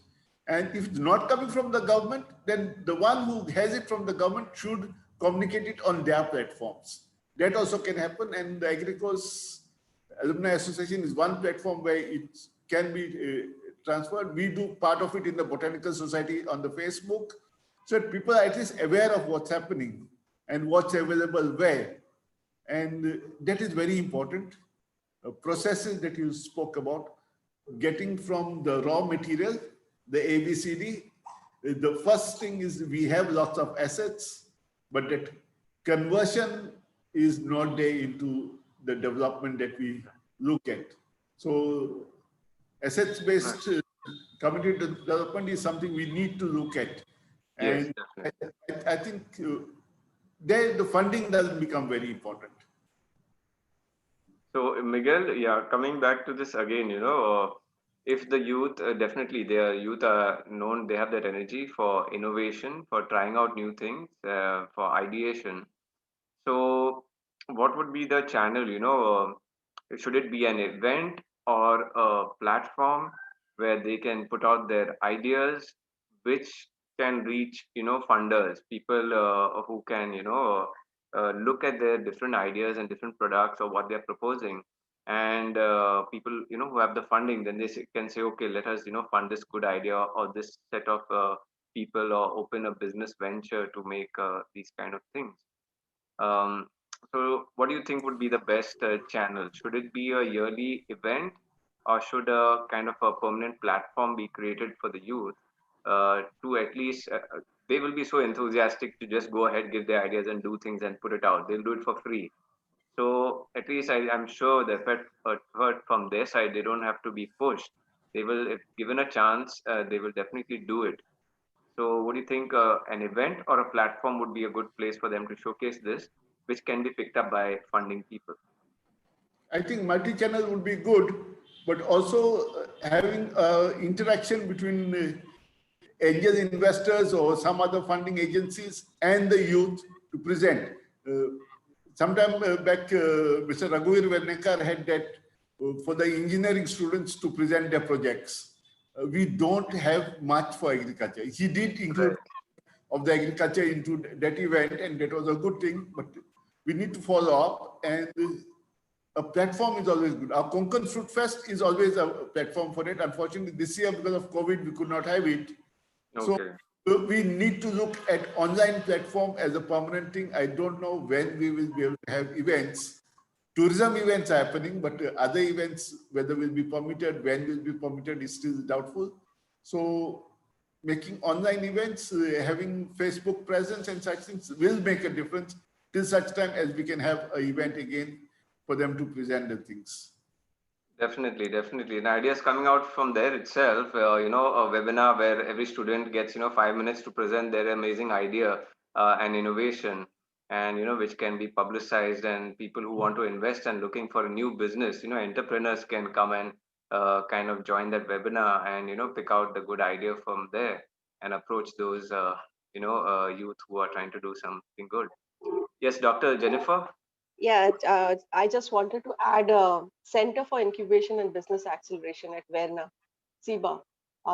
And if it's not coming from the government, then the one who has it from the government should communicate it on their platforms. That also can happen. And the Agricos Alumni Association is one platform where it can be transferred. We do part of it in the Botanical Society on the Facebook, so that people are at least aware of what's happening and what's available where. And that is very important. Processes that you spoke about, getting from the raw material, the ABCD. The first thing is we have lots of assets, but that conversion is not there into the development that we look at. So assets-based community development is something we need to look at. And yes, I think there the funding doesn't become very important. So Miguel, yeah, coming back to this again, if the youth, definitely their youth are known, they have that energy for innovation, for trying out new things, for ideation. So what would be the channel, should it be an event or a platform where they can put out their ideas, which can reach, funders, people who can, look at their different ideas and different products or what they're proposing, and people, who have the funding, then they can say, okay, let us, fund this good idea or this set of people, or open a business venture to make these kind of things. um, so what do you think would be the best channel? Should it be a yearly event, or should a kind of a permanent platform be created for the youth to at least they will be so enthusiastic to just go ahead, give their ideas and do things and put it out. They'll do it for free. So at least I'm sure the effort from their side, they don't have to be pushed. They will, if given a chance, they will definitely do it. So, what do you think? An event or a platform would be a good place for them to showcase this, which can be picked up by funding people? I think multi-channel would be good, but also having interaction between angel investors or some other funding agencies and the youth to present. Sometime back, Mr. Raghuveer Vernekar had that for the engineering students to present their projects. We don't have much for agriculture. He did include of the agriculture into that event, and that was a good thing, but we need to follow up, and a platform is always good. Our Konkan Fruit Fest is always a platform for it. Unfortunately, this year, because of COVID, we could not have it. So Okay. we need to look at online platform as a permanent thing. I don't know when we will be able to have events. Tourism events are happening, but other events, whether will be permitted, when will be permitted, is still doubtful. So making online events, having Facebook presence and such things will make a difference till such time as we can have an event again for them to present the things. Definitely, definitely. And ideas coming out from there itself, a webinar where every student gets, 5 minutes to present their amazing idea and innovation, and, which can be publicized, and people who want to invest and looking for a new business, entrepreneurs can come and kind of join that webinar and, pick out the good idea from there and approach those, youth who are trying to do something good. Yes, Dr. Jennifer? Yeah, I just wanted to add a Center for Incubation and Business Acceleration at Verna, SIBA.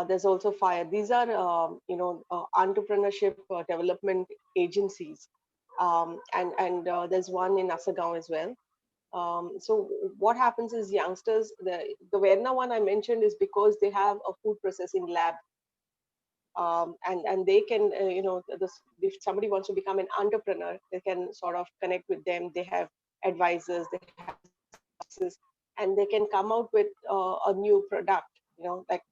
There's also FIRE. These are, entrepreneurship development agencies. And there's one in Asagaon as well. So what happens is youngsters, the Verna one I mentioned is because they have a food processing lab, and they can, if somebody wants to become an entrepreneur, they can sort of connect with them. They have advisors, they have services, and they can come out with a new product, like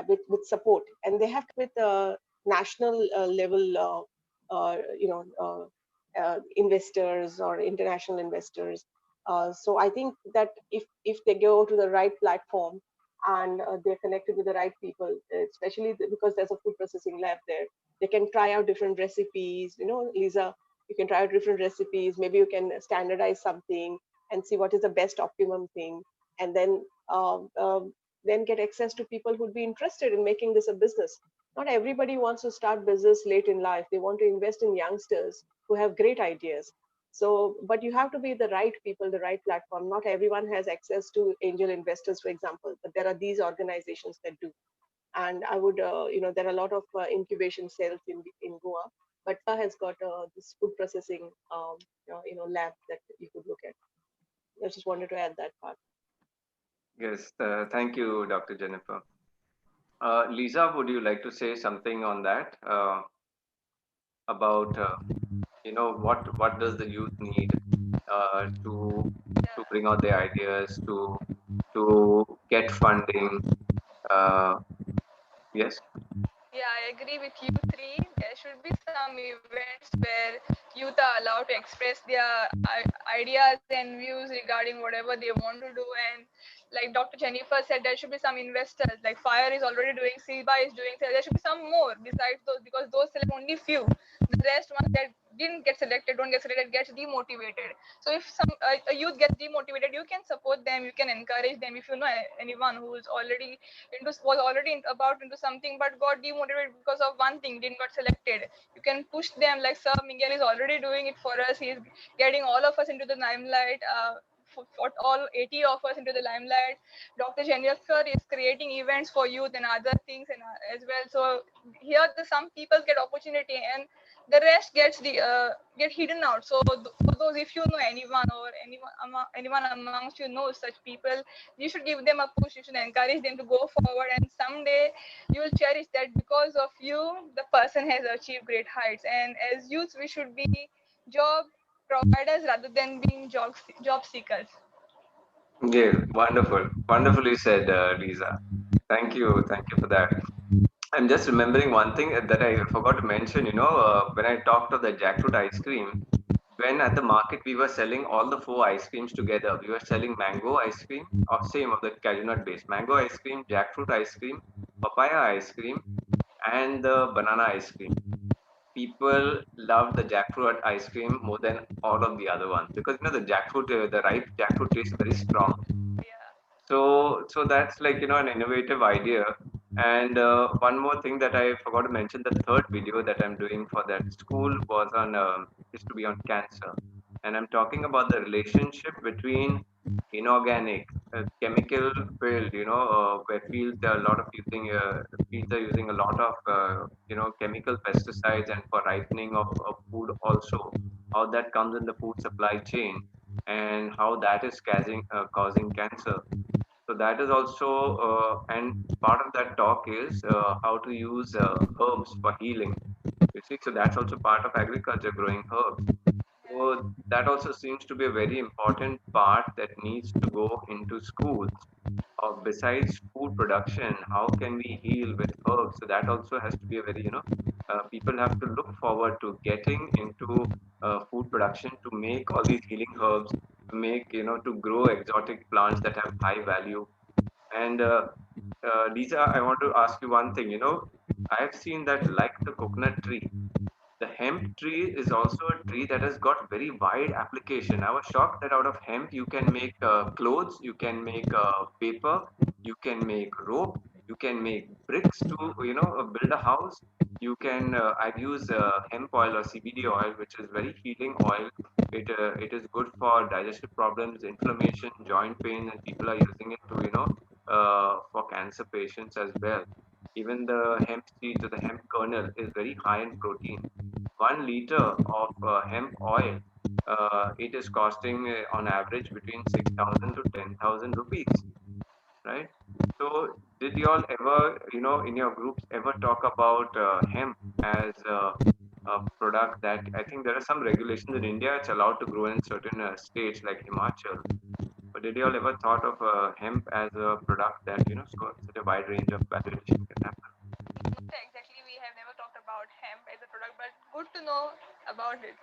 with support, and they have with national level, investors or international investors. So I think that if they go to the right platform and they're connected with the right people, especially because there's a food processing lab there, they can try out different recipes. Lisa, you can try out different recipes. Maybe you can standardize something and see what is the best optimum thing, and then get access to people who'd be interested in making this a business. Not everybody wants to start business late in life. They want to invest in youngsters who have great ideas. So, but you have to be the right people, the right platform. Not everyone has access to angel investors, for example, but there are these organizations that do. And I would, there are a lot of incubation cells in Goa, but has got this food processing, lab that you could look at. I just wanted to add that part. Yes, thank you, Dr. Jennifer. Lisa, would you like to say something on that about what does the youth need to bring out their ideas, to get funding? Uh, yes. Yeah, I agree with you three. There should be some events where youth are allowed to express their ideas and views regarding whatever they want to do. And like Dr. Jennifer said, there should be some investors. Like Fire is already doing, SIBA is doing. So there should be some more besides those, because those select only few. The rest ones that didn't get selected, don't get selected, gets demotivated. So if some a youth gets demotivated, you can support them, you can encourage them. If you know anyone who is already was already about into something but got demotivated because of one thing, didn't got selected, you can push them. Like Sir Miguel is already doing it for us. He's getting all of us into the limelight fought all 80 of us into the limelight. Dr. Jennifer is creating events for youth and other things and as well. So here some people get opportunity and the rest gets get hidden out. So for those, if you know anyone or anyone amongst you knows such people, you should give them a push. You should encourage them to go forward, and someday you will cherish that because of you the person has achieved great heights. And as youth, we should be job providers rather than being job seekers. Yeah, wonderful. Wonderfully said, Lisa. Thank you for that. I'm just remembering one thing that I forgot to mention. When I talked of the jackfruit ice cream, when at the market we were selling all the four ice creams together. We were selling mango ice cream, or same of the cashew nut base, mango ice cream, jackfruit ice cream, papaya ice cream, and the banana ice cream. People love the jackfruit ice cream more than all of the other ones because the jackfruit, the ripe jackfruit tastes very strong. Yeah. So that's like an innovative idea. And one more thing that I forgot to mention, the third video that I'm doing for that school was on is to be on cancer, and I'm talking about the relationship between inorganic, chemical filled, where fields are a lot of fields are using a lot of chemical pesticides and for ripening of food also, how that comes in the food supply chain and how that is causing cancer. So that is also, and part of that talk is how to use herbs for healing. You see, so that's also part of agriculture, growing herbs. So that also seems to be a very important part that needs to go into schools. Besides food production, how can we heal with herbs? So that also has to be a very, people have to look forward to getting into food production to make all these healing herbs, to make, to grow exotic plants that have high value. And Lisa, I want to ask you one thing. I have seen that, like the coconut tree, the hemp tree is also a tree that has got very wide application. I was shocked that out of hemp you can make clothes, you can make paper, you can make rope, you can make bricks to build a house. You can I've used hemp oil or CBD oil, which is very healing oil. It is good for digestive problems, inflammation, joint pain, and people are using it to for cancer patients as well. Even the hemp seeds or the hemp kernel is very high in protein. 1 liter of hemp oil, it is costing on average between 6,000 to 10,000 rupees, right? So, did you all ever, in your groups, ever talk about hemp as a product that I think there are some regulations in India, it's allowed to grow in certain states like Himachal. But did you all ever thought of hemp as a product that, such a wide range of valuation can happen? Not exactly, we have never talked about hemp as a product, but good to know about it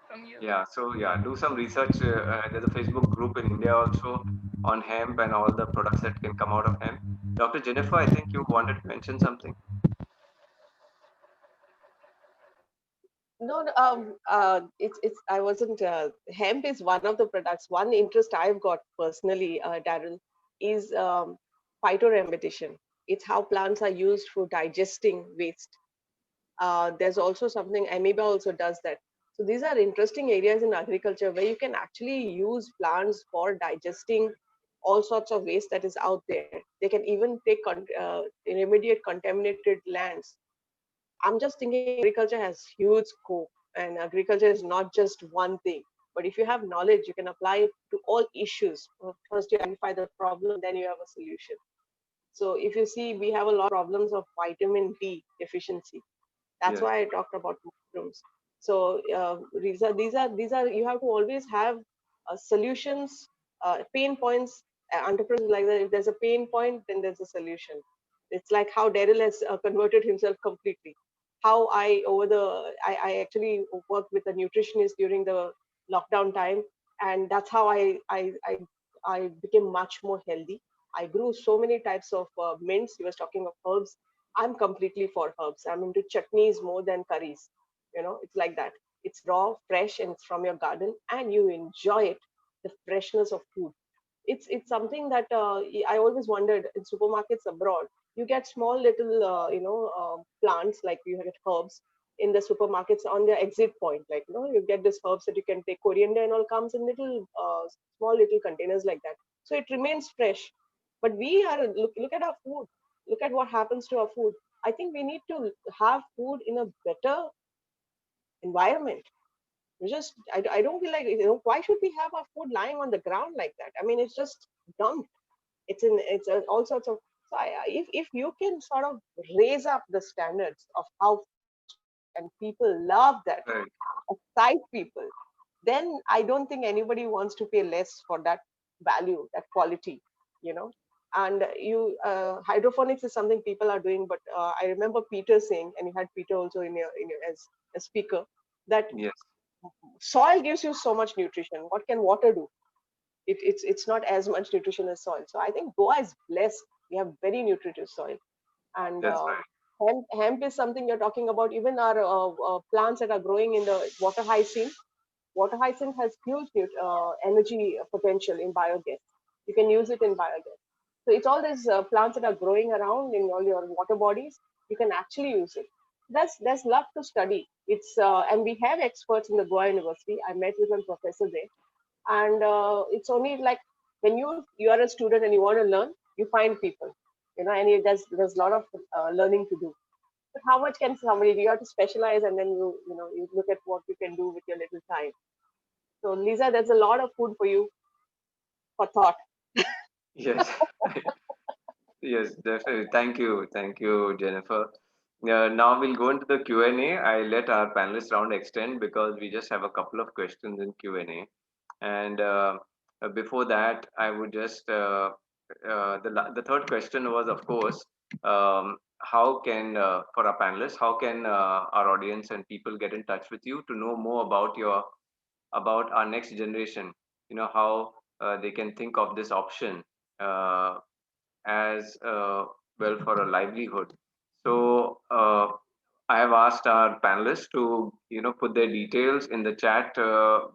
from you. Yeah, so yeah, do some research. There's a Facebook group in India also on hemp and all the products that can come out of hemp. Dr. Jennifer, I think you wanted to mention something. No, no, it's I wasn't. Hemp is one of the products. One interest I've got personally, Daryl, is phytoremediation. It's how plants are used for digesting waste. There's also something amoeba also does that. So these are interesting areas in agriculture where you can actually use plants for digesting all sorts of waste that is out there. They can even remediate contaminated lands. I'm just thinking agriculture has huge scope, and agriculture is not just one thing. But if you have knowledge, you can apply it to all issues. First, you identify the problem, then you have a solution. So if you see, we have a lot of problems of vitamin D deficiency. That's Yes, why I talked about mushrooms. So these are you have to always have solutions, pain points. Entrepreneurs like that. If there's a pain point, then there's a solution. It's like how Daryl has converted himself completely. How I actually worked with a nutritionist during the lockdown time, and that's how I became much more healthy. I grew so many types of mints. He was talking of herbs. I'm completely for herbs. I'm into chutneys more than curries. It's like that. It's raw, fresh, and it's from your garden, and you enjoy it. The freshness of food. It's something that I always wondered in supermarkets abroad. You get small little plants like you get herbs. in the supermarkets on their exit point. Like, you get this herbs that you can take. Coriander and all comes in little, small little containers like that. So it remains fresh. But we are, look at our food. Look at what happens to our food. I think we need to have food in a better environment. I don't feel like, why should we have our food lying on the ground like that? I mean, it's just dumped. All sorts of. So if you can sort of raise up the standards of how, and people love that, Right. excite people, then I don't think anybody wants to pay less for that value, that quality, you know. And hydroponics is something people are doing, but I remember Peter saying, and you had Peter also in your as a speaker, that Yes. soil gives you so much nutrition. What can water do? It's not as much nutrition as soil. So I think Goa is blessed. We have very nutritive soil, and That's right. hemp is something you're talking about. Even our plants that are growing in the water hyacinth. Water hyacinth has huge energy potential in biogas. You can use it in biogas. So it's all these plants that are growing around in all your water bodies. You can actually use it. There's lot to study. And we have experts in the Goa University. I met with one professor there, and it's only like when you are a student and you want to learn, you find people, and there's a lot of learning to do. But how much can somebody do? You have to specialize, and then you look at what you can do with your little time. So Lisa, there's a lot of food for you for thought. Yes. Yes, definitely. Thank you, Jennifer. Now we'll go into the Q&A. I let our panelist round extend because we just have a couple of questions in Q&A. And before that, I would just the third question was, of course, how can for our panelists, how can our audience and people get in touch with you to know more about about our next generation? How they can think of this option. As well for a livelihood. So I have asked our panelists to put their details in the chat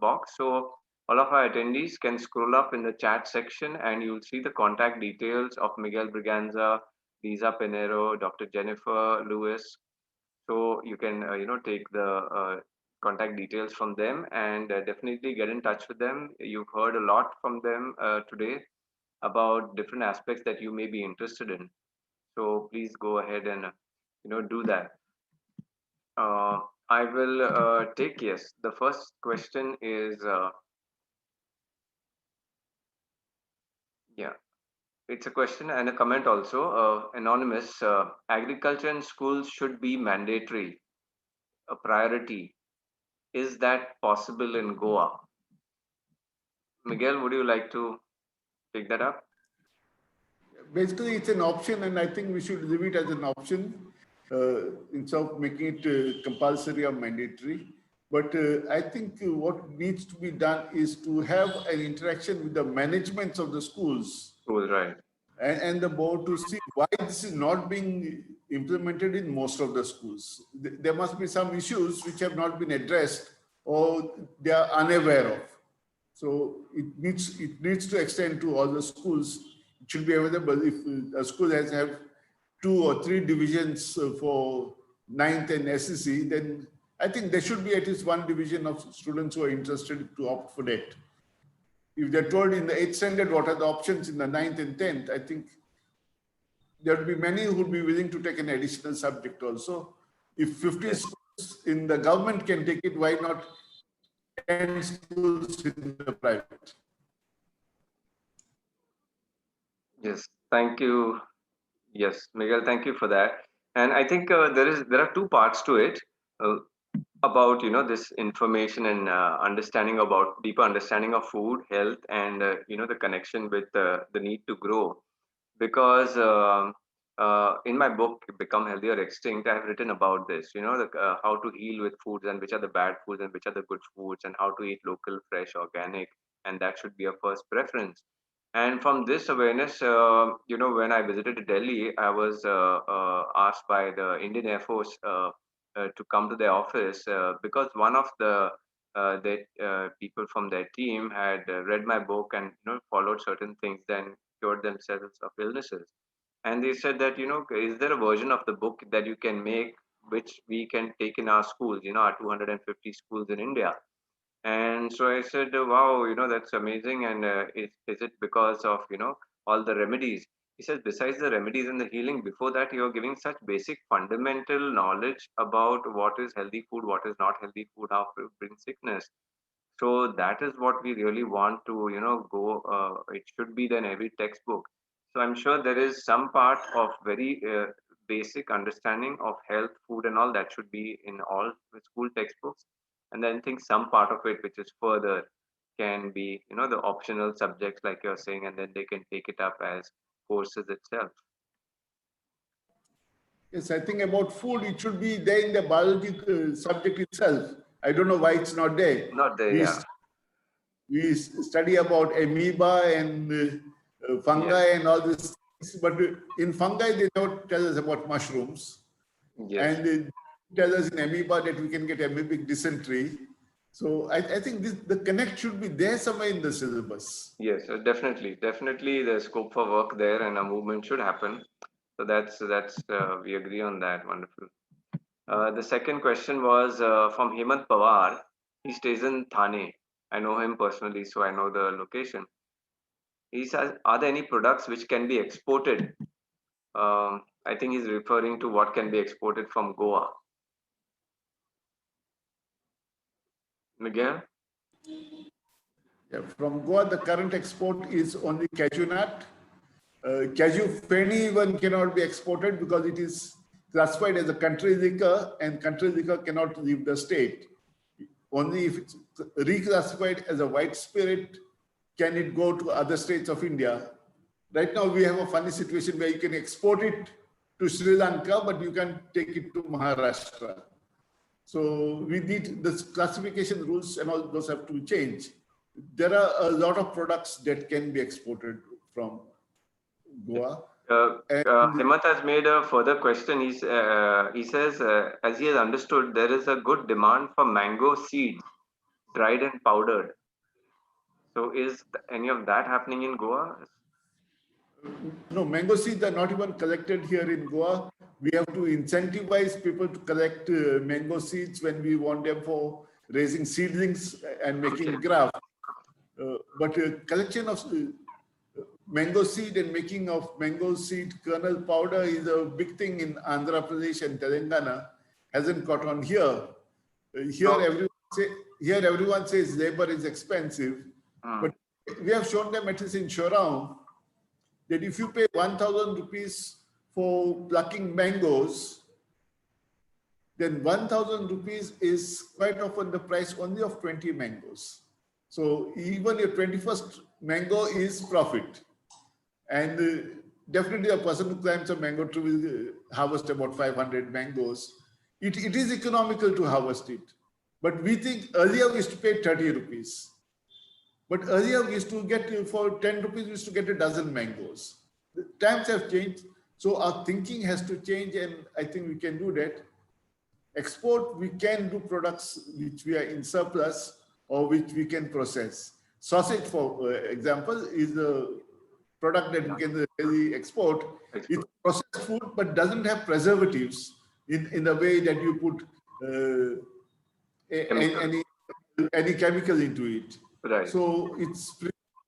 box. So all of our attendees can scroll up in the chat section, and you'll see the contact details of Miguel Braganza, Liza Pinheiro, Dr. Jennifer Lewis. So you can take the contact details from them and definitely get in touch with them. You've heard a lot from them today about different aspects that you may be interested in. So please go ahead and do that. Uh, I will take, yes. The first question is yeah, it's a question and a comment also. Anonymous. Agriculture in schools should be mandatory, a priority. Is that possible in Goa? Miguel, would you like to take that up? Basically, it's an option, and I think we should leave it as an option instead of making it compulsory or mandatory. But I think what needs to be done is to have an interaction with the managements of the schools Cool, right. and the board to see why this is not being implemented in most of the schools. There must be some issues which have not been addressed or they are unaware of. So it needs to extend to all the schools. It should be available. If a school has have 2 or 3 divisions for 9th and SEC, then I think there should be at least one division of students who are interested to opt for that. If they're told in the 8th standard what are the options in the 9th and 10th, I think there will be many who will be willing to take an additional subject also. If 50 schools in the government can take it, why not 10 schools in the private? Yes, thank you. Yes, Miguel, thank you for that. And I think there are two parts to it. About this information and understanding about deeper understanding of food health and the connection with the need to grow, because in my book Become Healthy or Extinct, I have written about this, how to heal with foods and which are the bad foods and which are the good foods, and how to eat local, fresh, organic, and that should be a first preference. And from this awareness, when I visited Delhi, I was asked by the Indian Air Force to come to their office because one of the people from their team had read my book and followed certain things, then cured themselves of illnesses. And they said that is there a version of the book that you can make which we can take in our schools, our 250 schools in India. And so I said, wow, that's amazing. And is it because of, all the remedies? He says, besides the remedies and the healing, before that, you're giving such basic fundamental knowledge about what is healthy food, what is not healthy food, how to bring sickness. So that is what we really want to, go. It should be then every textbook. So I'm sure there is some part of very basic understanding of health, food, and all that should be in all the school textbooks. And then I think some part of it, which is further, can be, the optional subjects like you're saying, and then they can take it up as courses itself. Yes, I think about food, it should be there in the biology subject itself. I don't know why it's not there. Not there, We, yeah. we study about amoeba and fungi Yes. and all these things, but in fungi, they don't tell us about mushrooms. Yes. And they tell us in amoeba that we can get amoebic dysentery. So I think the connect should be there somewhere in the syllabus. Yes, definitely there's scope for work there and a movement should happen. So that's we agree on that. Wonderful. The second question was from Hemant Pawar. He stays in Thane. I know him personally, so I know the location. He says, are there any products which can be exported? I think he's referring to what can be exported from Goa. Miguel? Yeah, from Goa, the current export is only cashew nut. Cashew feni even cannot be exported because it is classified as a country liquor, and country liquor cannot leave the state. Only if it's reclassified as a white spirit can it go to other states of India. Right now, we have a funny situation where you can export it to Sri Lanka, but you can take it to Maharashtra. So we need the classification rules and all those have to change. There are a lot of products that can be exported from Goa. Hemant has made a further question. He says, as he has understood, there is a good demand for mango seeds, dried and powdered. So is any of that happening in Goa? No, mango seeds are not even collected here in Goa. We have to incentivize people to collect mango seeds when we want them for raising seedlings and making graft. But collection of mango seed and making of mango seed kernel powder is a big thing in Andhra Pradesh and Telangana. Hasn't caught on here. Here everyone says labor is expensive, but we have shown them at least in Shorround that if you pay 1,000 rupees for plucking mangoes, then 1,000 rupees is quite often the price only of 20 mangoes. So even your 21st mango is profit. And definitely a person who climbs a mango tree will harvest about 500 mangoes. It is economical to harvest it. But we think earlier we used to pay 30 rupees. But earlier we used to get, for 10 rupees, we used to get a dozen mangoes. The times have changed. So our thinking has to change, and I think we can do that. Export, we can do products which we are in surplus or which we can process. Sausage, for example, is a product that we can really export. It's processed food, but doesn't have preservatives in the way that you put any chemical into it. Right. So it's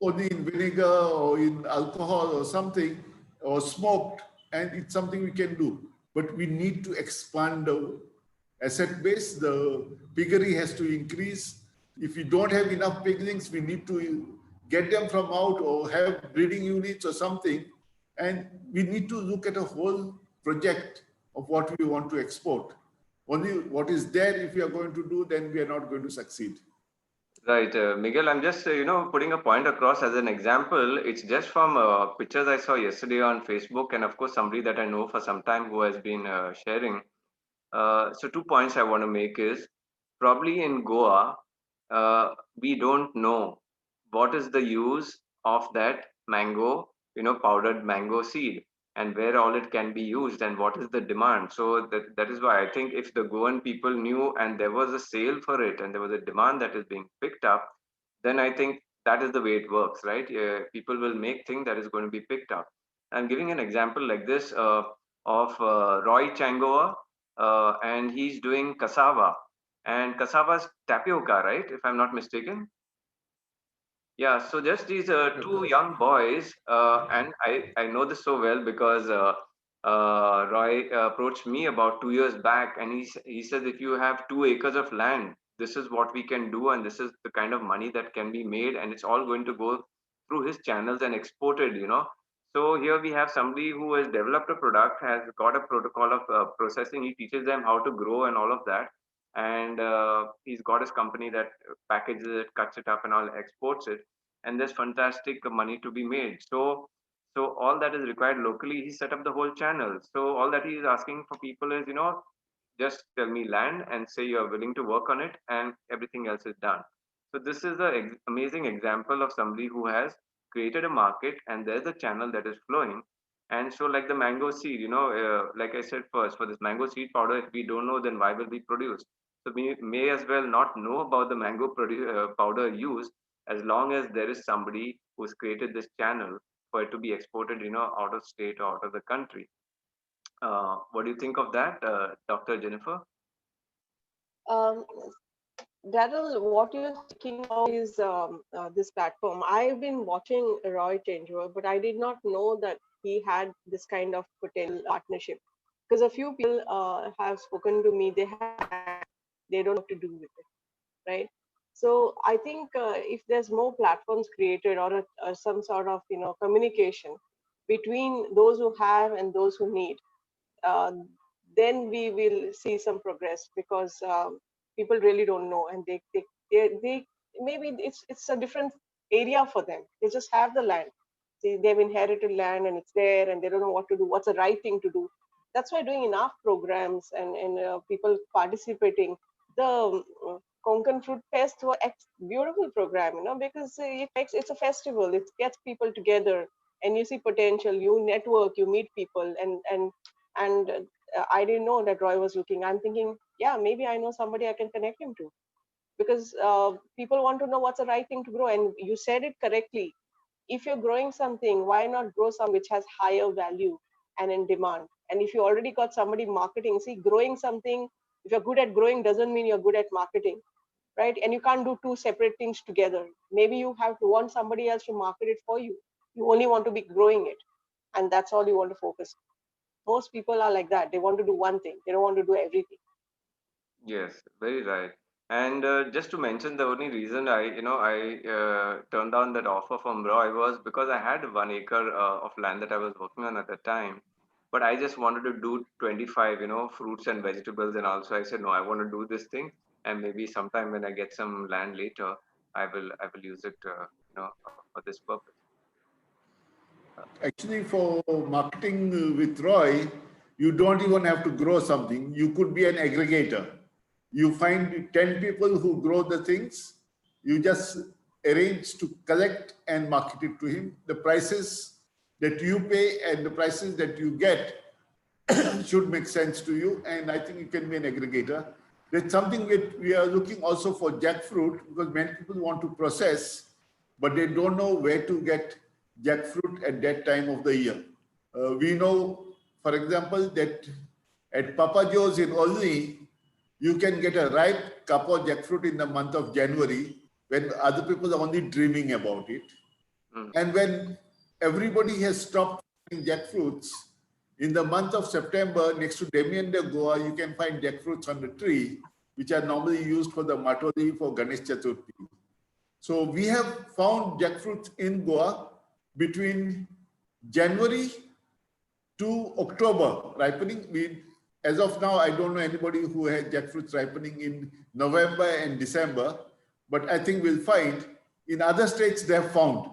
only in vinegar or in alcohol or something, or smoked, and it's something we can do. But we need to expand the asset base. The piggery has to increase. If we don't have enough piglings, we need to get them from out or have breeding units or something. And we need to look at a whole project of what we want to export. Only what is there, if we are going to do, then we are not going to succeed. Right, Miguel, I'm just, putting a point across as an example. It's just from pictures I saw yesterday on Facebook, and of course, somebody that I know for some time who has been sharing. So 2 points I want to make is probably in Goa, we don't know what is the use of that mango, powdered mango seed, and where all it can be used and what is the demand. So that is why I think if the Goan people knew and there was a sale for it and there was a demand that is being picked up, then I think that is the way it works, right? People will make things that is going to be picked up. I'm giving an example like this of Roy Changoa. and he's doing cassava. And cassava's tapioca, right? If I'm not mistaken. Yeah, so just these two young boys, and I know this so well because Roy approached me about 2 years back, and he said, if you have 2 acres of land, this is what we can do, and this is the kind of money that can be made, and it's all going to go through his channels and exported, you know. So here we have somebody who has developed a product, has got a protocol of processing. He teaches them how to grow and all of that, and he's got his company that packages it, cuts it up, and all exports it, and there's fantastic money to be made. So all that is required locally, he set up the whole channel. So all that he is asking for people is, you know, just tell me land and say you're willing to work on it, and everything else is done. So this is an amazing example of somebody who has created a market, and there's a channel that is flowing. And so, like the mango seed, you know, like I said first, for this mango seed powder, if we don't know, then why will we produce? So we may as well not know about the mango powder use, as long as there is somebody who's created this channel for it to be exported, you know, out of state or out of the country. What do you think of that, Dr. Jennifer? Um, Daryl, what you're speaking about is this platform. I've been watching Roy changeover, but I did not know that he had this kind of potential partnership. Because a few people have spoken to me, they don't know what to do with it, right? So I think if there's more platforms created, or some sort of communication between those who have and those who need, uh, then we will see some progress, because people really don't know, and they maybe it's a different area for them. They just have the land. See, they've inherited land and it's there, and they don't know what to do, what's the right thing to do. That's why doing enough programs and people participating. The Konkan Fruit Fest was a beautiful program, because it's a festival. It gets people together, and you see potential. You network, you meet people, and I didn't know that Roy was looking. I'm thinking, yeah, maybe I know somebody I can connect him to, because people want to know what's the right thing to grow. And you said it correctly. If you're growing something, why not grow some which has higher value and in demand? And if you already got somebody marketing, see, growing something, if you're good at growing, doesn't mean you're good at marketing, right? And you can't do two separate things together. Maybe you have to want somebody else to market it for you. You only want to be growing it, and that's all you want to focus. Most people are like that. They want to do one thing. They don't want to do everything. Yes, very right. And just to mention, the only reason I turned down that offer from Roy was because I had 1 acre of land that I was working on at the time, but I just wanted to do 25, fruits and vegetables, and also I said no, I want to do this thing, and maybe sometime when I get some land later, I will use it, for this purpose. Actually, for marketing with Roy, you don't even have to grow something. You could be an aggregator. You find 10 people who grow the things. You just arrange to collect and market it to him. The prices that you pay and the prices that you get should make sense to you. And I think you can be an aggregator. That's something that we are looking also for jackfruit, because many people want to process, but they don't know where to get jackfruit at that time of the year. We know, for example, that at Papa Joe's in Olney, you can get a ripe cup of jackfruit in the month of January, when other people are only dreaming about it. And when everybody has stopped eating jackfruits, in the month of September, next to Damien de Goa, you can find jackfruits on the tree, which are normally used for the Matoli for Ganesh Chaturthi. So we have found jackfruits in Goa between January to October ripening. As of now, I don't know anybody who has jackfruits ripening in November and December, but I think we'll find in other states they have found.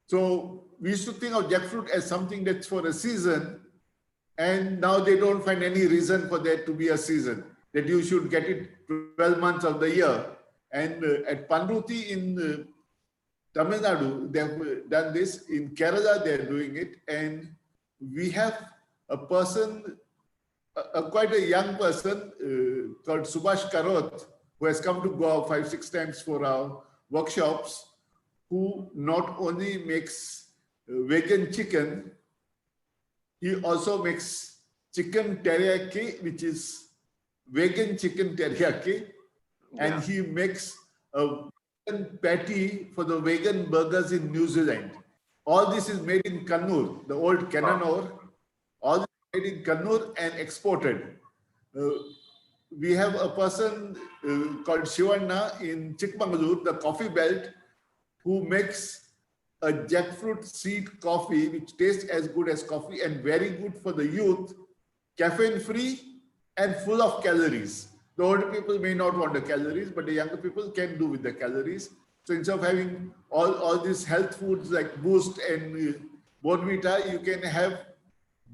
So we used to think of jackfruit as something that's for a season, and now they don't find any reason for there to be a season, that you should get it 12 months of the year. And at Panruti in Tamil Nadu, they have done this. In Kerala, they're doing it. And we have a person, quite a young person called Subhash Karot, who has come to Goa 5-6 times for our workshops, who not only makes vegan chicken, he also makes chicken teriyaki, which is vegan chicken teriyaki, and he makes a vegan patty for the vegan burgers in New Zealand. All this is made in Kannur, the old Kannur. All this is made in Kannur and exported. We have a person called Shivanna in Chikmagalur, the coffee belt, who makes a jackfruit seed coffee, which tastes as good as coffee and very good for the youth, caffeine free and full of calories. The older people may not want the calories, but the younger people can do with the calories. So instead of having all these health foods like Boost and Bonvita, you can have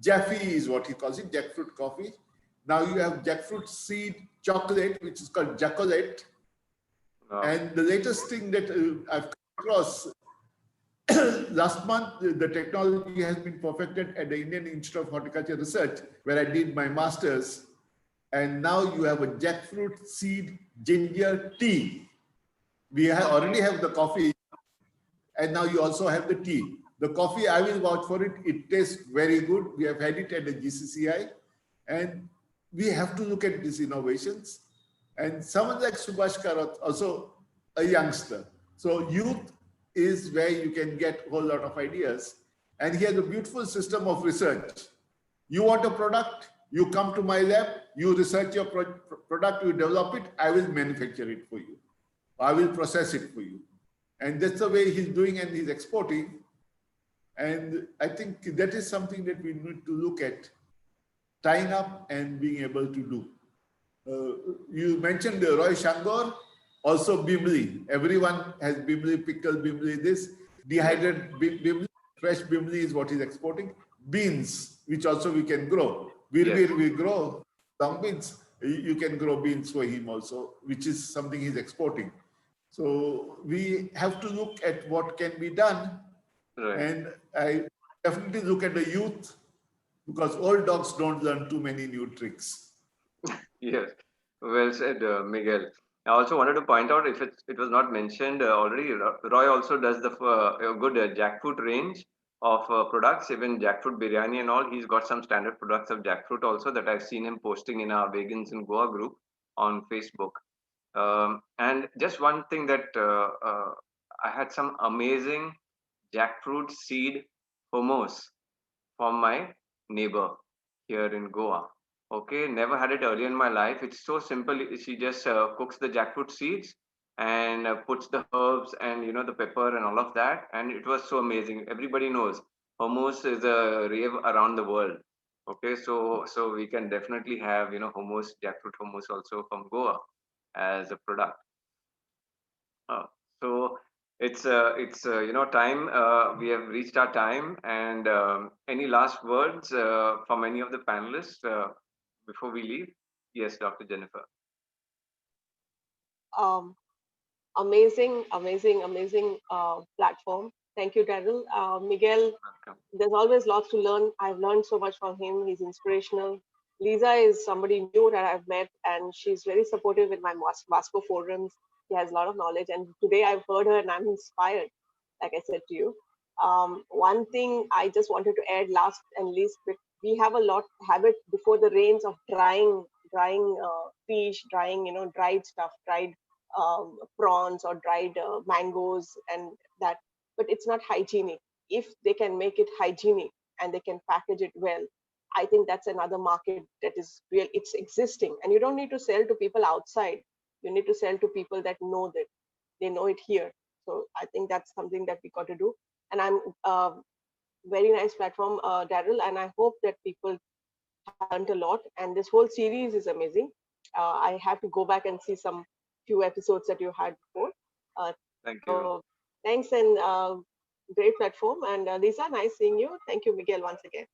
Jaffe is what he calls it, jackfruit coffee. Now you have jackfruit seed chocolate, which is called Jaccolate. And the latest thing that I've come across, last month, the technology has been perfected at the Indian Institute of Horticulture Research, where I did my master's. And now you have a jackfruit seed ginger tea. We already have the coffee, and now you also have the tea. The coffee, I will vouch for it. It tastes very good. We have had it at the GCCI, and we have to look at these innovations. And someone like Subhash Karat, also a youngster. So youth is where you can get a whole lot of ideas. And he has a beautiful system of research. You want a product, you come to my lab, you research your product, you develop it, I will manufacture it for you. I will process it for you. And that's the way he's doing, and he's exporting. And I think that is something that we need to look at, tying up and being able to do. You mentioned Roy Shangor, also Bimli. Everyone has Bimli, pickled Bimli, this. Dehydrated Bimli, fresh Bimli is what he's exporting. Beans, which also we can grow. We grow long beans. You can grow beans for him also, which is something he's exporting. So we have to look at what can be done. Right. And I definitely look at the youth, because old dogs don't learn too many new tricks. Yes, well said, Miguel. I also wanted to point out, if it was not mentioned already, Roy also does the a good jackfruit range of products, even jackfruit biryani and all. He's got some standard products of jackfruit also that I've seen him posting in our Vegans in Goa group on Facebook. And just one thing that I had some amazing jackfruit seed hummus from my neighbor here in Goa. Okay, never had it earlier in my life. It's so simple. She just cooks the jackfruit seeds and puts the herbs and the pepper and all of that, and it was so amazing. Everybody knows hummus is a rave around the world. Okay, so we can definitely have hummus, jackfruit hummus also from Goa as a product. Uh, so it's time. We have reached our time, and any last words from any of the panelists before we leave? Yes, Dr. Jennifer. Amazing platform. Thank you, Daryl. Miguel, welcome. There's always lots to learn. I've learned so much from him. He's inspirational. Liza is somebody new that I've met, and she's very supportive in my Vasco forums. She has a lot of knowledge, and today I've heard her and I'm inspired, like I said to you. One thing I just wanted to add, last and least, we have a lot habit before the rains of drying fish, drying dried stuff, dried prawns or dried mangoes and that, but it's not hygienic. If they can make it hygienic and they can package it well, I think that's another market that is real. It's existing, and you don't need to sell to people outside. You need to sell to people that know that they know it here. So I think that's something that we got to do. And I'm very nice platform, Daryl, and I hope that people have learned a lot. And this whole series is amazing. I have to go back and see some few episodes that you had before. Thank you. So thanks, and great platform. And Lisa, nice seeing you. Thank you, Miguel, once again.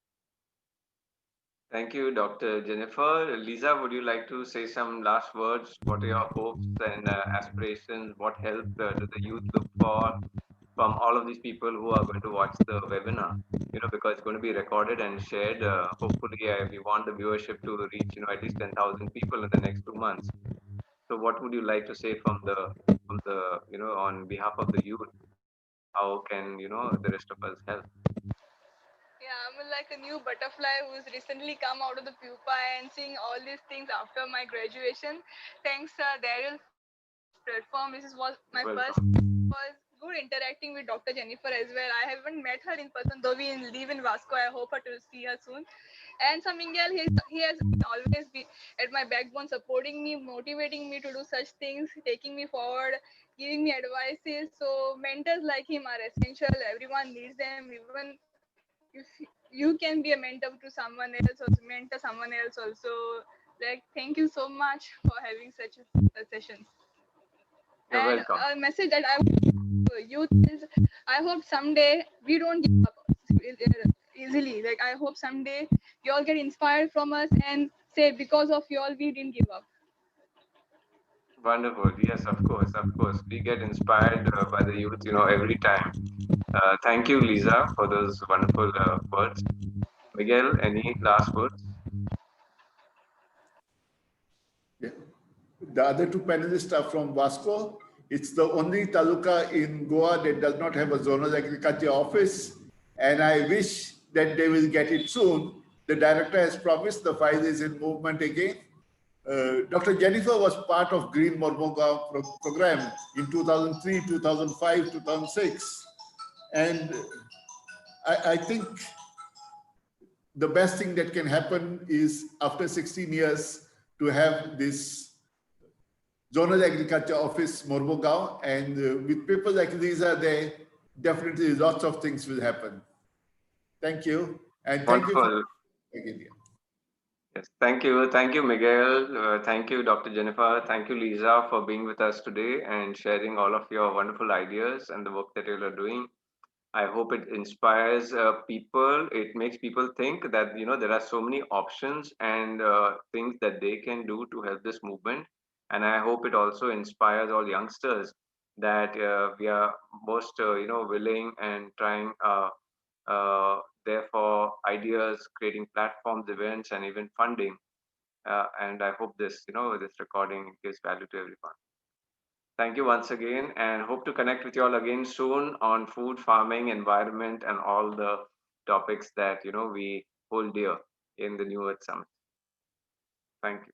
Thank you, Dr. Jennifer. Lisa, would you like to say some last words? What are your hopes and aspirations? What help do the youth look for from all of these people who are going to watch the webinar? Because it's going to be recorded and shared. Hopefully, we want the viewership to reach, at least 10,000 people in the next 2 months. So, what would you like to say from the, on behalf of the youth? How can the rest of us help? I'm like a new butterfly who's recently come out of the pupa and seeing all these things after my graduation. Thanks, Daryl, for this platform. This was my first. Welcome. Was good interacting with Dr. Jennifer as well. I haven't met her in person, though we live in Vasco. I hope to see her soon. And some Miguel, he has always been at my backbone, supporting me, motivating me to do such things, taking me forward, giving me advices. So mentors like him are essential. Everyone needs them. Even if you can be a mentor to someone else or mentor someone else also. Like, thank you so much for having such sessions. You're And welcome. a message that I would give to youth is, I hope someday we don't give up easily. Like, I hope someday you all get inspired from us and say, because of you all, we didn't give up. Wonderful. Yes, of course, of course. We get inspired by the youth, every time. Thank you, Lisa, for those wonderful words. Miguel, any last words? Yeah. The other two panelists are from Vasco. It's the only taluka in Goa that does not have a zonal agriculture office, and I wish that they will get it soon. The director has promised. The file is in movement again. Dr. Jennifer was part of Green Mormoga program in 2003, 2005, 2006. And I think the best thing that can happen is after 16 years to have this zonal agriculture office, Mormugao, and with people like Liza there, definitely lots of things will happen. Thank you. And thank you for Wonderful. again. Yes, thank you. Thank you, Miguel. Thank you, Dr. Jennifer. Thank you, Lisa, for being with us today and sharing all of your wonderful ideas and the work that you are doing. I hope it inspires people. It makes people think that there are so many options and things that they can do to help this movement. And I hope it also inspires all youngsters that we are most willing and trying. Therefore, ideas, creating platforms, events, and even funding. And I hope this recording gives value to everyone. Thank you once again, and hope to connect with you all again soon on food, farming, environment, and all the topics that we hold dear in the New Earth Summit. Thank you.